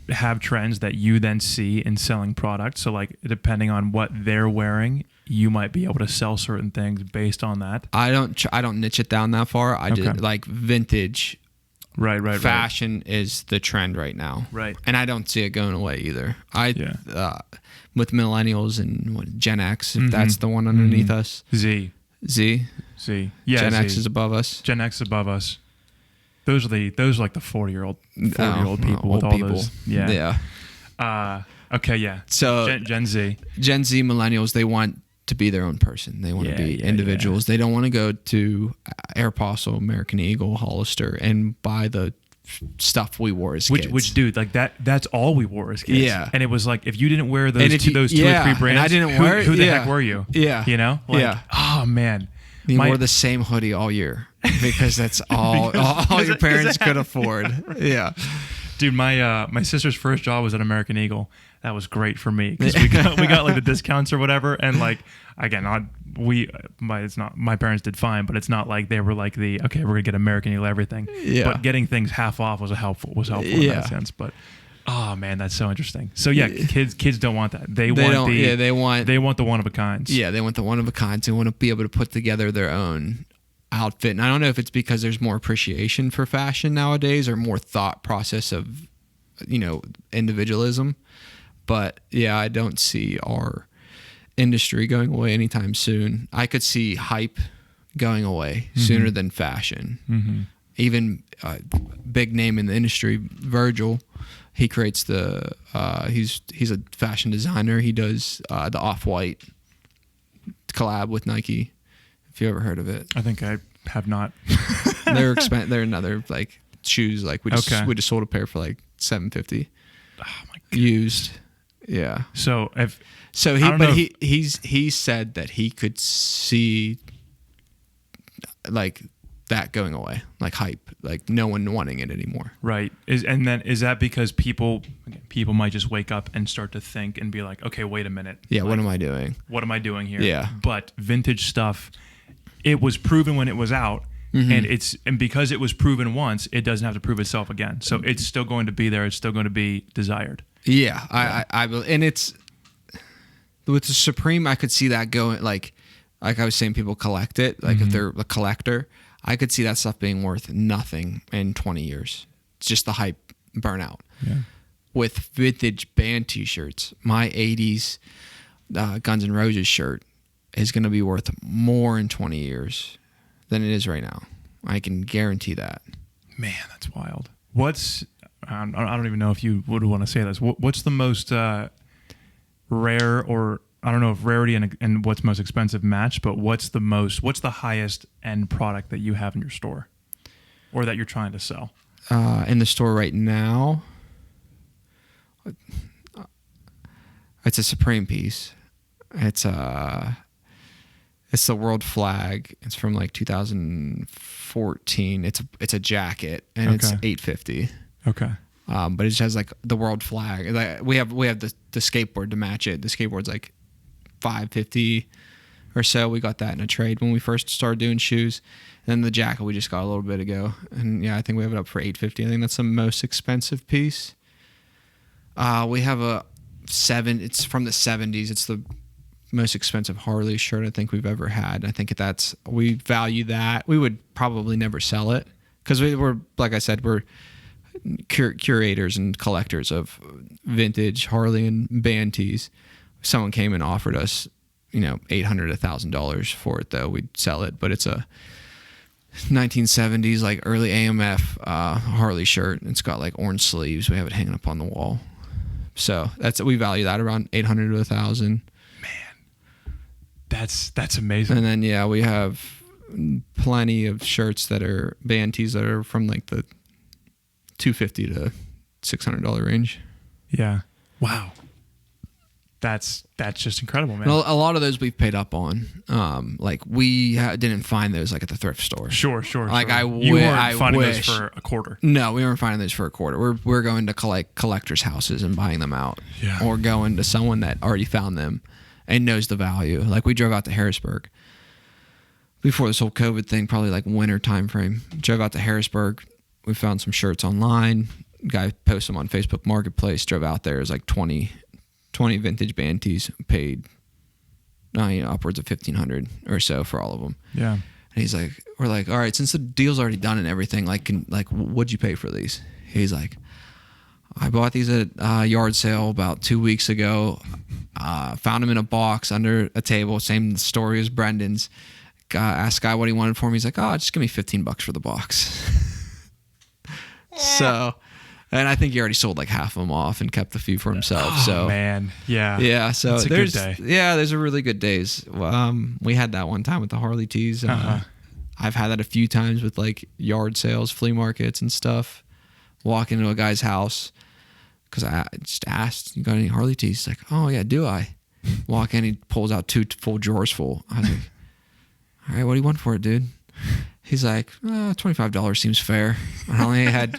have trends that you then see in selling products. So like depending on what they're wearing, you might be able to sell certain things based on that.
I don't niche it down that far. I did like vintage.
Right.
Fashion is the trend right now.
Right.
And I don't see it going away either. With millennials and Gen X, if that's the one underneath us.
Z. Yeah.
Gen
Z.
X is above us.
Gen X is above us. Those are like the 40-year-old people with
old
all
people.
those. Yeah. Okay. Yeah.
So
Gen Z.
Gen Z millennials, they want to be their own person. They want to be individuals. They don't want to go to Aeropostale, American Eagle, Hollister, and buy the stuff we wore as kids.
Which dude, like that's all we wore as kids.
Yeah.
And it was like, if you didn't wear those two or three brands,
and I didn't wear it,
who the heck were you?
Yeah.
You know? Like, oh man.
You wore the same hoodie all year because that's all your parents could afford. Yeah.
Dude, my sister's first job was at American Eagle. That was great for me because we got like the discounts or whatever, and like again, my parents did fine, but it's not like they were like we're gonna get American Eagle everything. Yeah. But getting things half off was helpful in that sense. But oh man, that's so interesting. So yeah, kids don't want that. They want the one of a kinds.
Yeah, they want the one of a kinds. They want to be able to put together their own outfit. And I don't know if it's because there's more appreciation for fashion nowadays or more thought process of, individualism. But yeah, I don't see our industry going away anytime soon. I could see hype going away sooner than fashion. Mm-hmm. Even big name in the industry, Virgil, he creates he's a fashion designer. He does the Off-White collab with Nike. If you ever heard of it.
I think I have not.
They're another like shoes. Like we just sold a pair for like $750.
Oh my God.
Used. Yeah. He said that he could see like that going away, like hype, like no one wanting it anymore.
Right. Is that because people might just wake up and start to think and be like, okay, wait a minute.
Yeah. Like, what am I doing?
What am I doing here?
Yeah.
But vintage stuff, it was proven when it was out. Mm-hmm. And because it was proven once, it doesn't have to prove itself again. So it's still going to be there. It's still going to be desired.
Yeah, I and it's with the Supreme. I could see that going like I was saying, people collect it. Like if they're a collector, I could see that stuff being worth nothing in 20 years. It's just the hype burnout. Yeah. With vintage band T-shirts, my '80s Guns N' Roses shirt is going to be worth more in 20 years than it is right now. I can guarantee that.
Man, that's wild. I don't even know if you would want to say this. What's the most rare, or I don't know if rarity and what's most expensive match, but what's the highest end product that you have in your store or that you're trying to sell?
In the store right now, it's a Supreme piece. It's the world flag. It's from like 2014. It's a jacket and it's $850.
Okay.
But it just has like the world flag. Like we have the skateboard to match it. The skateboard's like $550 or so. We got that in a trade when we first started doing shoes. And then the jacket we just got a little bit ago. And yeah, I think we have it up for $850. I think that's the most expensive piece. We have it's from the 70s. It's the most expensive Harley shirt I think we've ever had. I think we value that. We would probably never sell it because we're, like I said, we're curators and collectors of vintage Harley and band tees. If someone came and offered us, $800, $1,000 for it, though, we'd sell it. But it's a 1970s, like early AMF Harley shirt. It's got like orange sleeves. We have it hanging up on the wall. So we value that around $800 to $1,000.
Man, that's amazing.
And then we have plenty of shirts that are band tees that are from like the $250 to $600 range.
Yeah. Wow. That's just incredible, man.
Well, a lot of those we've paid up on. Like we didn't find those like at the thrift store.
Sure.
Like
you weren't finding those for a quarter.
No, we weren't finding those for a quarter. We're going to collectors' houses and buying them out.
Yeah.
Or going to someone that already found them and knows the value. Like we drove out to Harrisburg before this whole COVID thing, probably like winter time frame. Drove out to Harrisburg. We found some shirts online. Guy posted them on Facebook Marketplace. Drove out there. It was like 20 vintage band tees. Paid upwards of $1,500 or so for all of them.
Yeah.
And he's like, we're like, all right, since the deal's already done and everything, like, what'd you pay for these? He's like, I bought these at a yard sale about 2 weeks ago. Found them in a box under a table. Same story as Brendan's. Asked Guy what he wanted for me. He's like, oh, just give me $15 for the box. So, and I think he already sold like half of them off and kept a few for himself.
Oh,
so
man. Yeah.
Yeah. So
it's a
there's,
good day.
yeah, there's a really good days. We had that one time with the Harley tees. I've had that a few times with like yard sales, flea markets and stuff. Walk into a guy's house because I just asked, you got any Harley tees? He's like, oh yeah, do I? Walk in, he pulls out 2 full drawers full. I was like, all right, what do you want for it, dude? He's like, $25 seems fair. I only had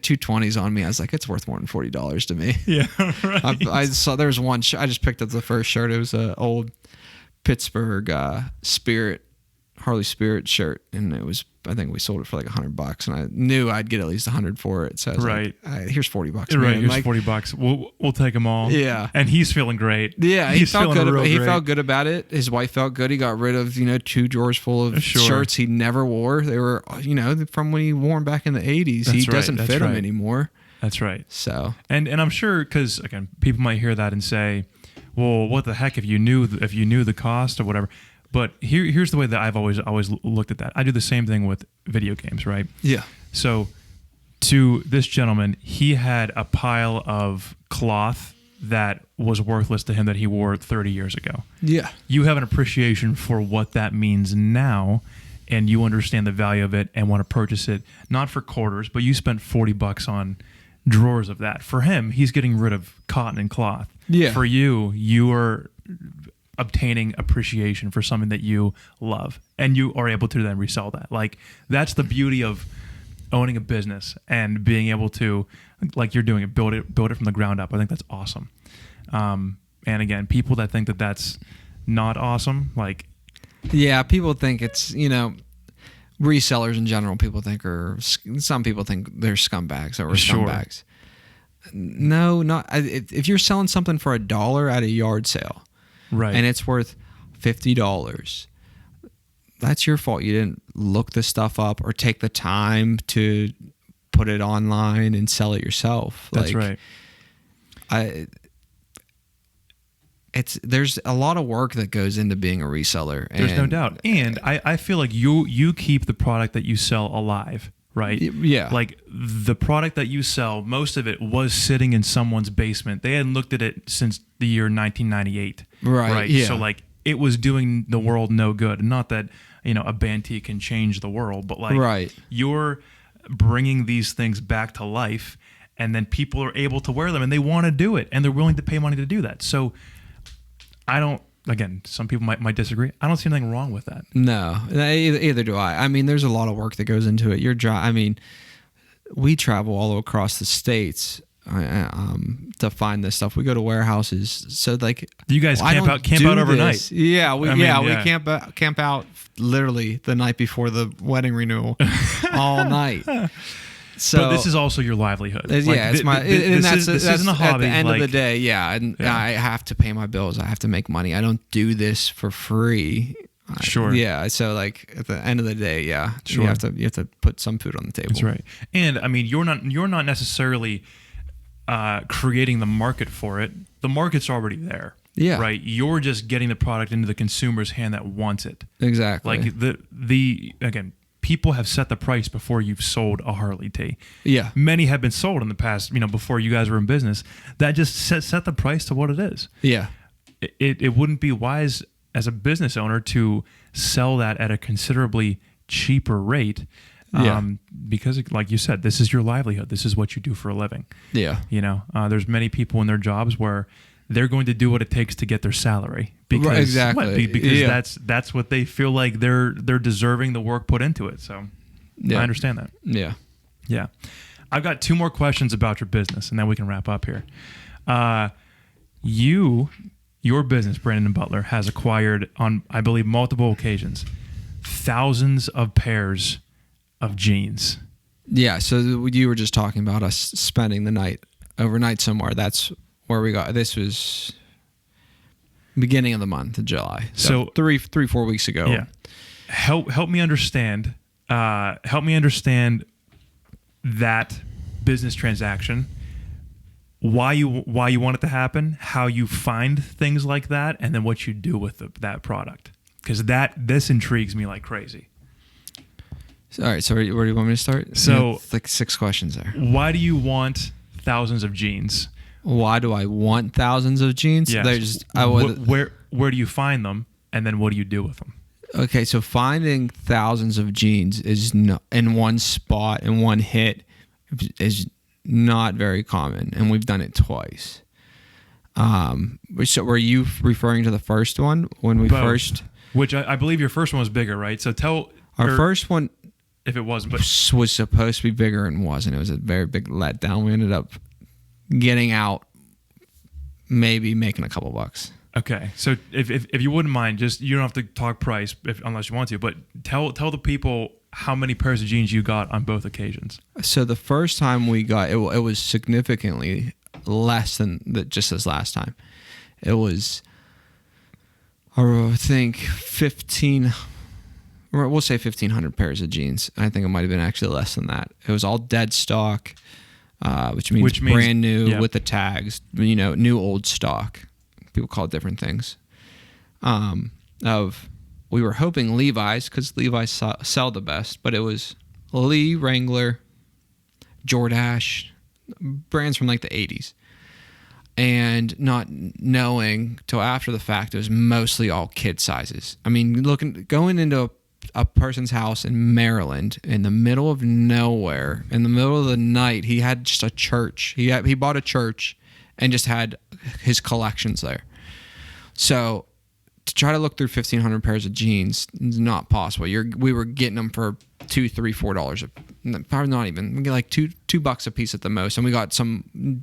2 20s on me. I was like, it's worth more than $40 to me.
Yeah, right.
I saw there was one. I just picked up the first shirt. It was an old Pittsburgh Harley Spirit shirt, and it was, I think we sold it for like $100, and I knew I'd get at least $100 for it. So I was like, here's $40, man.
Right, here's
like,
$40. We'll take them all.
Yeah,
and he's feeling great.
Yeah,
he's
felt
feeling
good. He
great.
felt good about it. His wife felt good. He got rid of 2 drawers full of shirts he never wore. They were from when he wore them back in the 80s. He doesn't fit them anymore.
That's right.
So
and I'm sure, because again, people might hear that and say, well, what the heck, if you knew the cost or whatever. But here's the way that I've always looked at that. I do the same thing with video games, right?
Yeah.
So to this gentleman, he had a pile of cloth that was worthless to him that he wore 30 years ago.
Yeah.
You have an appreciation for what that means now, and you understand the value of it and want to purchase it, not for quarters, but you spent $40 on drawers of that. For him, he's getting rid of cotton and cloth.
Yeah.
For you are obtaining appreciation for something that you love, and you are able to then resell that. Like, that's the beauty of owning a business and being able to, like you're doing it, build it from the ground up. I think that's awesome. And again, people that think that that's not awesome, like,
yeah, people think it's, resellers in general, some people think they're scumbags or scumbags. No, not if you're selling something for $1 at a yard sale, right, and it's worth $50, that's your fault. You didn't look the stuff up or take the time to put it online and sell it yourself.
That's right.
There's a lot of work that goes into being a reseller.
There's no doubt. And I feel like you keep the product that you sell alive, right?
Yeah.
Like, the product that you sell, most of it was sitting in someone's basement. They hadn't looked at it since the year 1998. Right.
Yeah.
So, like, it was doing the world no good. Not that, a Banty can change the world, but like, you're bringing these things back to life, and then people are able to wear them, and they want to do it, and they're willing to pay money to do that. So again, some people might disagree. I don't see anything wrong with that.
No, either do I. I mean, there's a lot of work that goes into it. We travel all across the states to find this stuff. We go to warehouses. So like,
you guys camp out overnight.
Yeah, we camp out literally the night before the wedding renewal, all night. So,
but this is also your livelihood.
Yeah, it's my. This isn't a hobby. At the end of the day, I have to pay my bills. I have to make money. I don't do this for free.
Sure.
Yeah. So like, at the end of the day, sure, you have to put some food on the table.
That's right. And I mean, you're not necessarily creating the market for it. The market's already there.
Yeah.
Right. You're just getting the product into the consumer's hand that wants it.
Exactly.
Like again, people have set the price before you've sold a Harley tee.
Yeah.
Many have been sold in the past, before you guys were in business. That just set the price to what it is.
Yeah.
It wouldn't be wise as a business owner to sell that at a considerably cheaper rate. Because like you said, this is your livelihood. This is what you do for a living.
Yeah.
There's many people in their jobs where they're going to do what it takes to get their salary. Because,
exactly.
Because that's what they feel like they're deserving the work put into it. So I understand that.
Yeah.
Yeah. I've got 2 more questions about your business, and then we can wrap up here. Your business, Brandon and Butler, has acquired on, I believe, multiple occasions, thousands of pairs of jeans.
Yeah. So you were just talking about us spending the night overnight somewhere. That's where we got. This was beginning of the month of July.
So
4 weeks ago.
Yeah. Help me understand. Help me understand that business transaction. Why you want it to happen? How you find things like that, and then what you do with that product. Because this intrigues me like crazy.
All right. So where do you want me to start?
So
it's like 6 questions there.
Why do you want thousands of jeans?
Why do I want thousands of jeans?
Yes. Where do you find them, and then what do you do with them?
Okay, so finding thousands of jeans is in one spot, in one hit, is not very common, and we've done it twice. So were you referring to the first one when we
Both.
first?
Which I believe your first one was bigger, right? So
First one,
if it wasn't, but
was supposed to be bigger and wasn't. It was a very big letdown. We ended up getting out, maybe making a couple bucks.
Okay, so if you wouldn't mind, just you don't have to talk price unless you want to, but tell the people how many pairs of jeans you got on both occasions.
So the first time we got it was significantly less than just this last time. It was, I think, 15. We'll say 1,500 pairs of jeans. I think it might have been actually less than that. It was all dead stock, which means brand new with the tags. New old stock. People call it different things. We were hoping Levi's, because Levi's sell the best, but it was Lee, Wrangler, Jordache, brands from like the 80s. And not knowing till after the fact, it was mostly all kid sizes. I mean, going into a person's house in Maryland in the middle of nowhere, in the middle of the night, he had just a church. He bought a church and just had his collections there. So to try to look through 1,500 pairs of jeans is not possible. We were getting them for $2, $3, $4, probably not even. We get like $2 a piece at the most, and we got some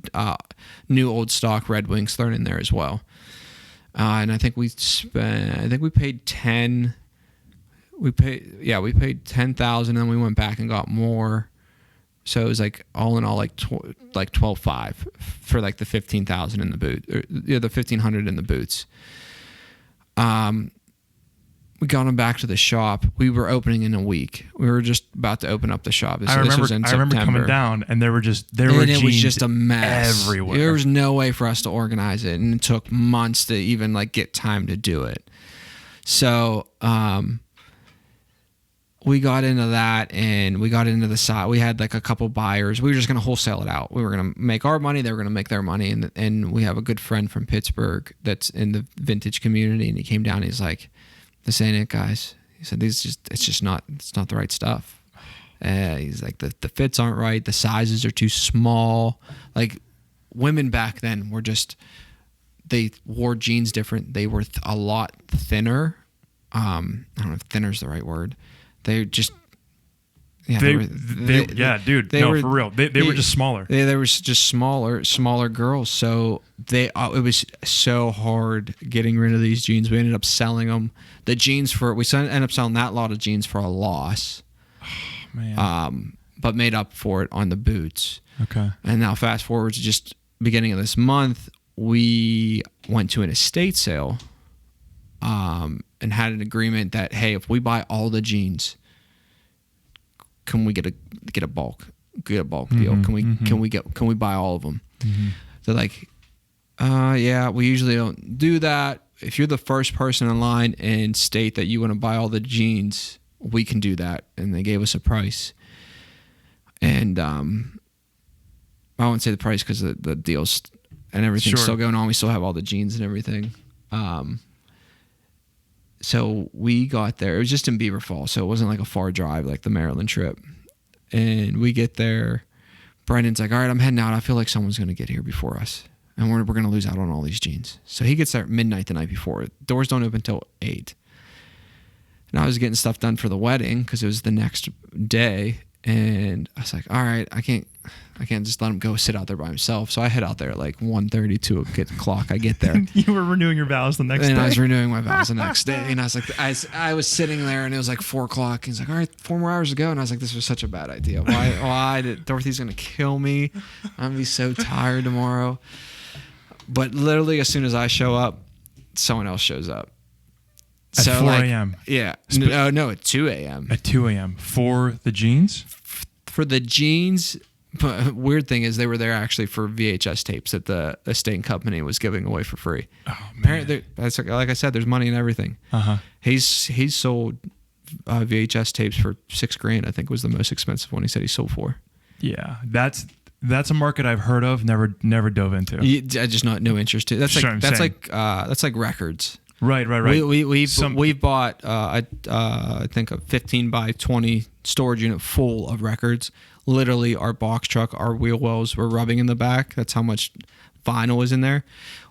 new old stock Red Wings thrown in there as well. And I think we paid 10. We paid $10,000, and then we went back and got more. So it was like all in all like $12,500 for like the $15,000 in the boot, or the $1,500 in the boots. We got them back to the shop. We were opening in a week. We were just about to open up the shop.
I remember coming down, and there were jeans
was just a mess
everywhere.
There was no way for us to organize it, and it took months to even like get time to do it. So we got into that, and we got into the side. We had like a couple buyers. We were just going to wholesale it out. We were going to make our money. They were going to make their money. And we have a good friend from Pittsburgh that's in the vintage community, and he came down. And he's like, "This ain't it, guys." He said, "It's not the right stuff." He's like, the fits aren't right. The sizes are too small. Like women back then were they wore jeans different. They were a lot thinner. I don't know if thinner is the right word. They just,
for real. They were just smaller.
They were just smaller girls. So it was so hard getting rid of these jeans. We ended up selling them. We ended up selling that lot of jeans for a loss.
Oh, man.
But made up for it on the boots.
Okay.
And now fast forward to just beginning of this month, we went to an estate sale. And had an agreement that, hey, if we buy all the jeans, can we get a bulk deal? Can we buy all of them? Mm-hmm. They're like, yeah, we usually don't do that. If you're the first person in line and state that you want to buy all the jeans, we can do that. And they gave us a price. And I won't say the price because the deals and everything's still going on. We still have all the jeans and everything. So we got there. It was just in Beaver Falls, so it wasn't like a far drive like the Maryland trip. And we get there. Brendan's like, "All right, I'm heading out. I feel like someone's going to get here before us, and we're going to lose out on all these jeans." So he gets there at midnight the night before. Doors don't open until 8. And I was getting stuff done for the wedding because it was the next day. And I was like, all right, I can't just let him go sit out there by himself. So I head out there at like 1:30, 2 o'clock. I get there.
You were renewing your vows the next day.
And I was renewing my vows the next day. And I was like, I was sitting there, and it was like 4 o'clock. He's like, all right, 4 more hours to go. And I was like, this was such a bad idea. Why did Dorothy's going to kill me? I'm going to be so tired tomorrow. But literally as soon as I show up, someone else shows up.
At 4 a.m.
Yeah. No, at 2 a.m.
At 2 a.m. For the jeans?
For the jeans. But weird thing is they were there actually for VHS tapes that the estate company was giving away for free.
Oh, man.
That's like I said, there's money in everything.
Uh-huh.
He's sold VHS tapes for $6,000. I think was the most expensive one he said he sold for.
Yeah, that's a market I've heard of, never dove into.
I just no interest in. That's like records.
Right.
We've bought I think a 15 by 20 storage unit full of records. Literally, our box truck, our wheel wells were rubbing in the back. That's how much vinyl is in there.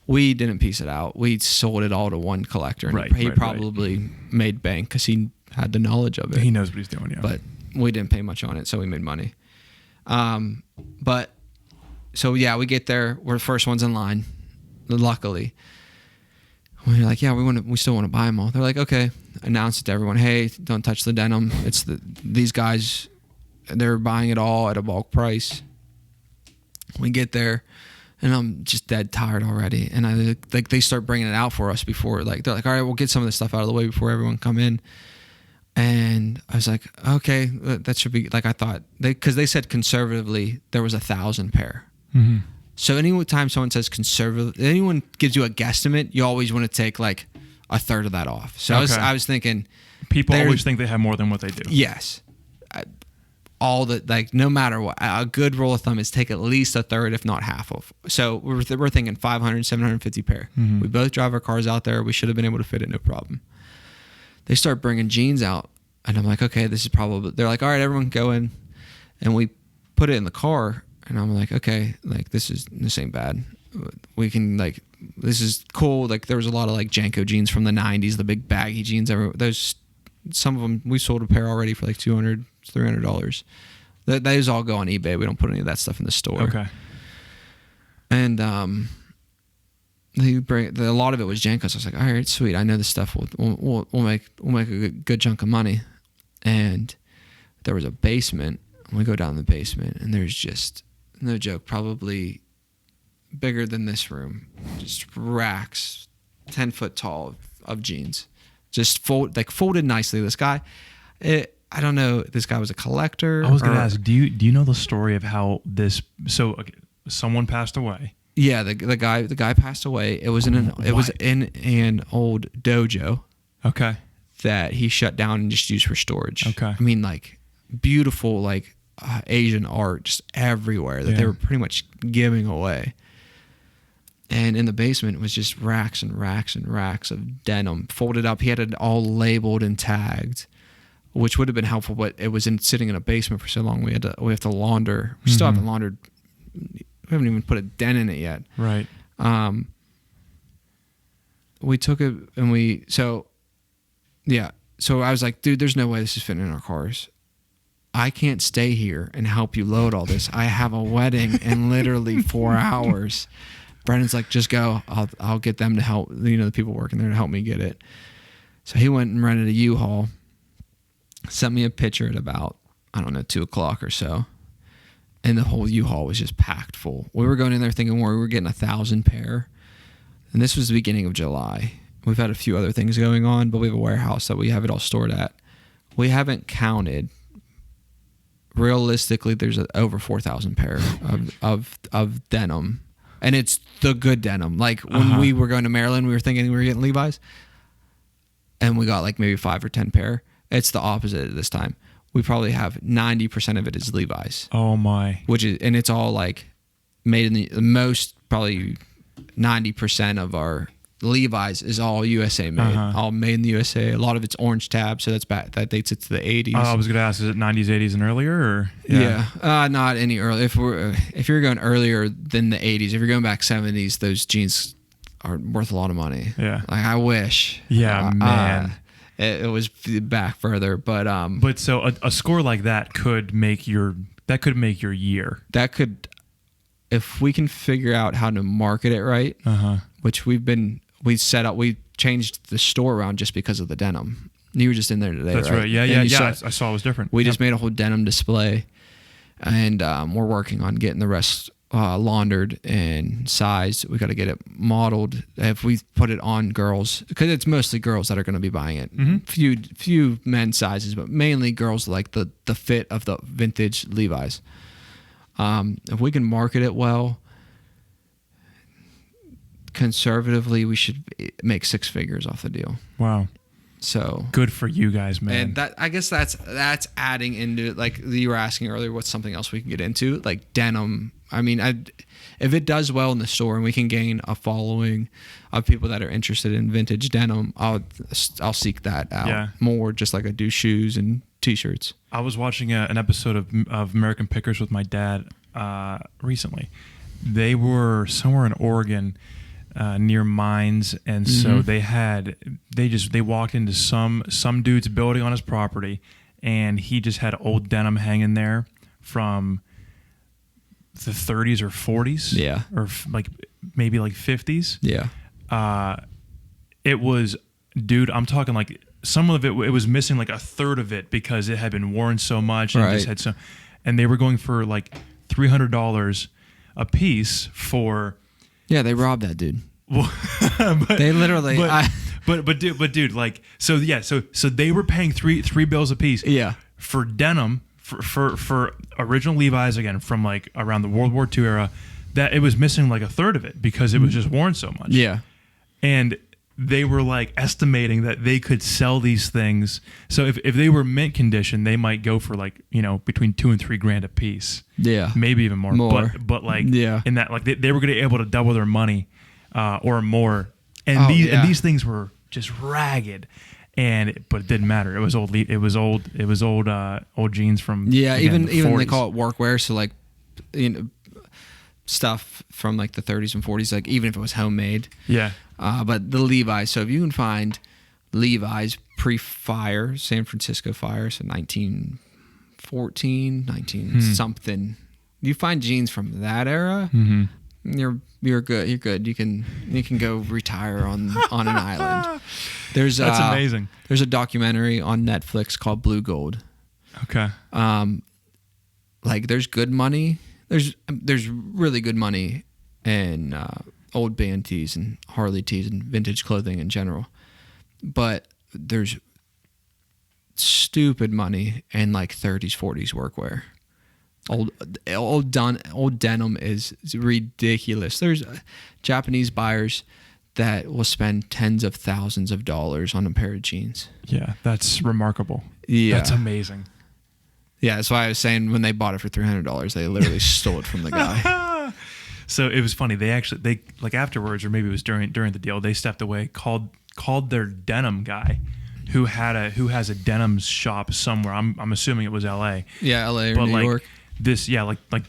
We didn't piece it out. We sold it all to one collector, and he probably made bank because he had the knowledge of it.
He knows what he's doing, yeah.
But we didn't pay much on it, so we made money. But so yeah, we get there. We're the first ones in line. Luckily, we're like, yeah, we still want to buy them all. They're like, okay, announce it to everyone. Hey, don't touch the denim. It's these guys. They're buying it all at a bulk price. We get there, and I'm just dead tired already. And they start bringing it out for us before. Like they're like, all right, we'll get some of this stuff out of the way before everyone come in. And I was like, okay, that should be like I thought. Because they said conservatively there was 1,000 pair.
Mm-hmm.
So anytime someone says conservative, anyone gives you a guesstimate, you always want to take like a third of that off. So okay. I was thinking,
people always think they have more than what they do.
Yes. All that, like, no matter what, a good rule of thumb is take at least a third, if not half of. So we're thinking 500, 750 pair.
Mm-hmm.
We both drive our cars out there. We should have been able to fit it, no problem. They start bringing jeans out, and I'm like, okay, this is probably. They're like, all right, everyone go in, and we put it in the car, and I'm like, okay, like this ain't bad. We can like, this is cool. Like there was a lot of like Janko jeans from the '90s, the big baggy jeans. Those, some of them we sold a pair already for like $200, $300. Those all go on eBay. We don't put any of that stuff in the store.
Okay.
And they bring a lot of it was Janko. So I was like, all right, sweet. I know this stuff. We'll make a good chunk of money. And there was a basement. And we go down the basement, and there's just no joke, probably bigger than this room, just racks, 10 foot tall of jeans, just folded nicely. This guy, I don't know. This guy was a collector.
I was going to ask, do you know the story of how this? So okay, someone passed away.
Yeah, the guy passed away. It was in an old dojo.
Okay.
That he shut down and just used for storage.
Okay.
I mean, like beautiful, like Asian art just everywhere that they were pretty much giving away. And in the basement was just racks and racks and racks of denim folded up. He had it all labeled and tagged, which would have been helpful, but it was sitting in a basement for so long. We have to launder. We still haven't laundered. We haven't even put a dent in it yet.
Right.
We took it and so I was like, dude, there's no way this is fitting in our cars. I can't stay here and help you load all this. I have a wedding in literally 4 hours. Brendan's like, just go. I'll get them to help, the people working there to help me get it. So he went and rented a U-Haul, sent me a picture at about, 2 o'clock or so. And the whole U-Haul was just packed full. We were going in there thinking we were getting 1,000 pair. And this was the beginning of July. We've had a few other things going on, but we have a warehouse that we have it all stored at. We haven't counted. Realistically, there's over 4,000 pair of denim. And it's the good denim. Like when we were going to Maryland, we were thinking we were getting Levi's. And we got like maybe 5 or 10 pair. It's the opposite this time. We probably have 90% of it is Levi's.
Oh my.
And it's all like made in the most, probably 90% of our Levi's is all USA made. All made in the USA. A lot of it's orange tab, so that dates it to the 80s.
I was going to ask, is it 90s, 80s, and earlier? Or
not any earlier. If you're going earlier than the 80s, if you're going back 70s, those jeans are worth a lot of money.
Yeah,
like I wish.
Yeah, man.
It was back further,
but so a score like that could make your year.
That could, if we can figure out how to market it right, which we changed the store around just because of the denim. You were just in there today,
That's right. Yeah. I saw it was different.
We just made a whole denim display, and we're working on getting the rest laundered and sized. We got to get it modeled. If we put it on girls, because it's mostly girls that are going to be buying it. Few men's sizes, but mainly girls like the fit of the vintage Levi's. If we can market it well, conservatively, we should make 6 figures off the deal.
Wow.
So
good for you guys, man.
And that, I guess that's adding into, like you were asking earlier, what's something else we can get into, like denim. I mean, if it does well in the store and we can gain a following of people that are interested in vintage denim, I'll seek that out more, just like I do shoes and t-shirts.
I was watching an episode of American Pickers with my dad recently. They were somewhere in Oregon, near mines, and so they walked into some dude's building on his property, and he just had old denim hanging there from the 30s or 40s, or like maybe like 50s. It was, dude, I'm talking like some of it was missing like a third of it because it had been worn so much and just had and they were going for like $300 a piece for.
Yeah, they robbed that dude. They literally.
But dude, like, so they were paying three bills a piece.
Yeah.
For denim, for original Levi's, again from like around the World War II era, that it was missing like a third of it because it was just worn so much.
Yeah.
And they were like estimating that they could sell these things. So if they were mint condition, they might go for like, between $2,000 and $3,000 a piece.
Yeah.
Maybe even more. But like in that, like they were going to be able to double their money or more. And these things were just ragged. But it didn't matter. It was old jeans from
even
the 40s.
They call it workwear. So like, stuff from like the 30s and 40s, like even if it was homemade.
Yeah.
But the Levi's, so if you can find Levi's pre-fire, San Francisco fire, so 1914, something, you find jeans from that era, you're good. You're good. You can go retire on an island. That's
amazing.
There's a documentary on Netflix called Blue Gold.
Okay.
Like there's good money. There's really good money in old band tees and Harley tees and vintage clothing in general, but there's stupid money in like 30s, 40s workwear. Old denim is ridiculous. There's Japanese buyers that will spend tens of thousands of dollars on a pair of jeans.
Yeah, that's remarkable.
Yeah,
that's amazing.
Yeah, that's why I was saying when they bought it for $300, they literally stole it from the guy.
So it was funny. They like afterwards, or maybe it was during the deal, they stepped away, called their denim guy, who has a denim shop somewhere. I'm assuming it was L.A.
Yeah, L.A. or New York.
This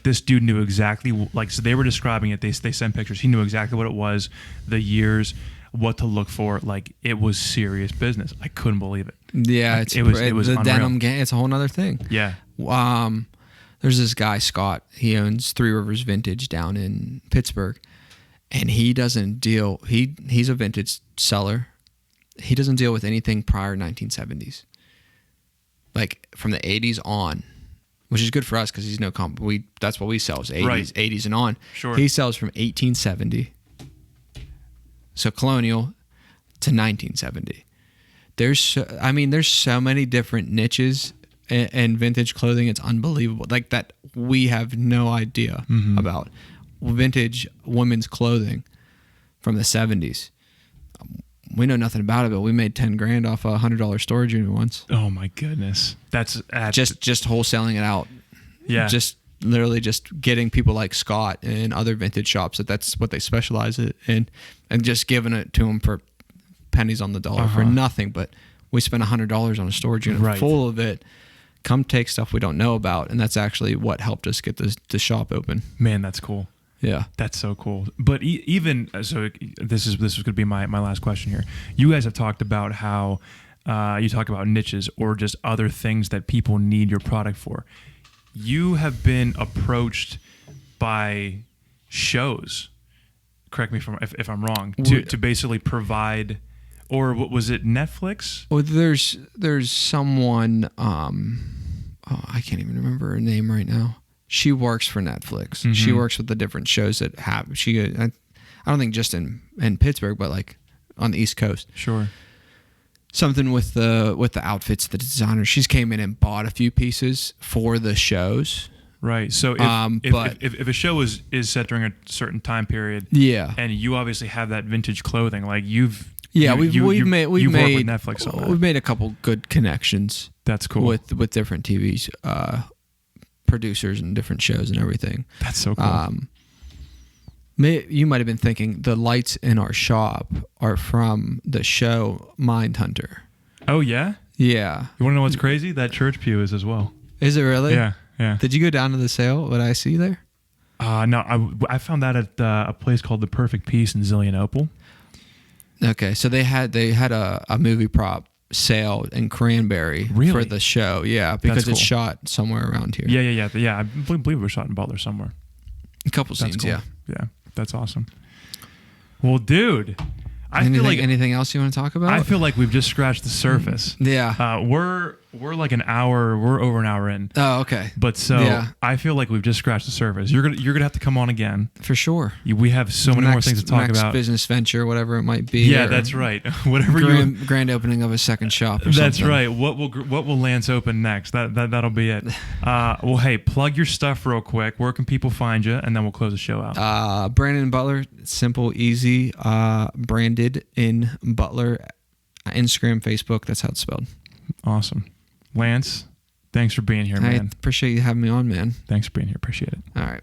this dude knew exactly, so they were describing it. They sent pictures. He knew exactly what it was, the years, what to look for. Like it was serious business. I couldn't believe it.
Yeah,
it was the unreal.
Denim game. It's a whole other thing.
Yeah.
There's this guy, Scott. He owns Three Rivers Vintage down in Pittsburgh, and he doesn't deal. He's a vintage seller. He doesn't deal with anything prior 1970s, like from the 80s on, which is good for us because he's no comp. That's what we sell is 80s and on.
Sure.
He sells from 1870, so colonial, to 1970. There's so many different niches and vintage clothing. It's unbelievable, like that we have no idea about. Vintage women's clothing from the 70s, we know nothing about it, but we made $10,000 off a $100 storage unit once.
Oh my goodness, that's
just wholesaling it out.
Yeah,
just literally just getting people like Scott and other vintage shops that's what they specialize in, and just giving it to them for pennies on the dollar for nothing. But we spent $100 on a storage unit full of it. Come take stuff we don't know about, and that's actually what helped us get the shop open.
Man, that's cool.
Yeah,
that's so cool. But even so, this is going to be my last question here. You guys have talked about how you talk about niches or just other things that people need your product for. You have been approached by shows. Correct me if I'm wrong. To basically provide. Or what was it, Netflix?
Well, there's someone, I can't even remember her name right now. she works for Netflix.
Mm-hmm.
She works with the different shows that have. I don't think just in Pittsburgh, but like on the East Coast.
Sure.
Something with the outfits, the designers. She's came in and bought a few pieces for the shows.
Right. So if a show is set during a certain time period, and you obviously have that vintage clothing, like we've made worked with Netflix on that.
We've made a couple good connections.
That's cool.
With different TVs, producers and different shows and everything.
That's so cool.
You might have been thinking the lights in our shop are from the show Mindhunter.
Oh yeah?
Yeah.
You want to know what's crazy? That church pew is as well.
Is it really?
Yeah.
Did you go down to the sale? What I see there?
No, I found that at a place called The Perfect Piece in Zillionople.
Okay, so they had a movie prop sale in Cranberry for the show. Yeah, because it's shot somewhere around here.
Yeah. I believe it was shot in Butler somewhere.
A couple scenes,
cool.
yeah.
Yeah, that's awesome. Well, dude, I feel like
anything else you want to talk about?
I feel like we've just scratched the surface.
Yeah.
We're like an hour. We're over an hour in.
Oh, okay.
But I feel like we've just scratched the surface. You're gonna have to come on again
for sure.
We have so many more things to talk about.
Business venture, whatever it might be.
Yeah, that's right. Whatever
grand opening of a second shop. Or
that's
something.
right. What will Lance open next? That'll be it. Well, hey, plug your stuff real quick. Where can people find you? And then we'll close the show out.
Brandon Butler, simple, easy. Branded in Butler, Instagram, Facebook. That's how it's spelled.
Awesome. Lance, thanks for being here, man.
I appreciate you having me on, man.
Thanks for being here. Appreciate it.
All right.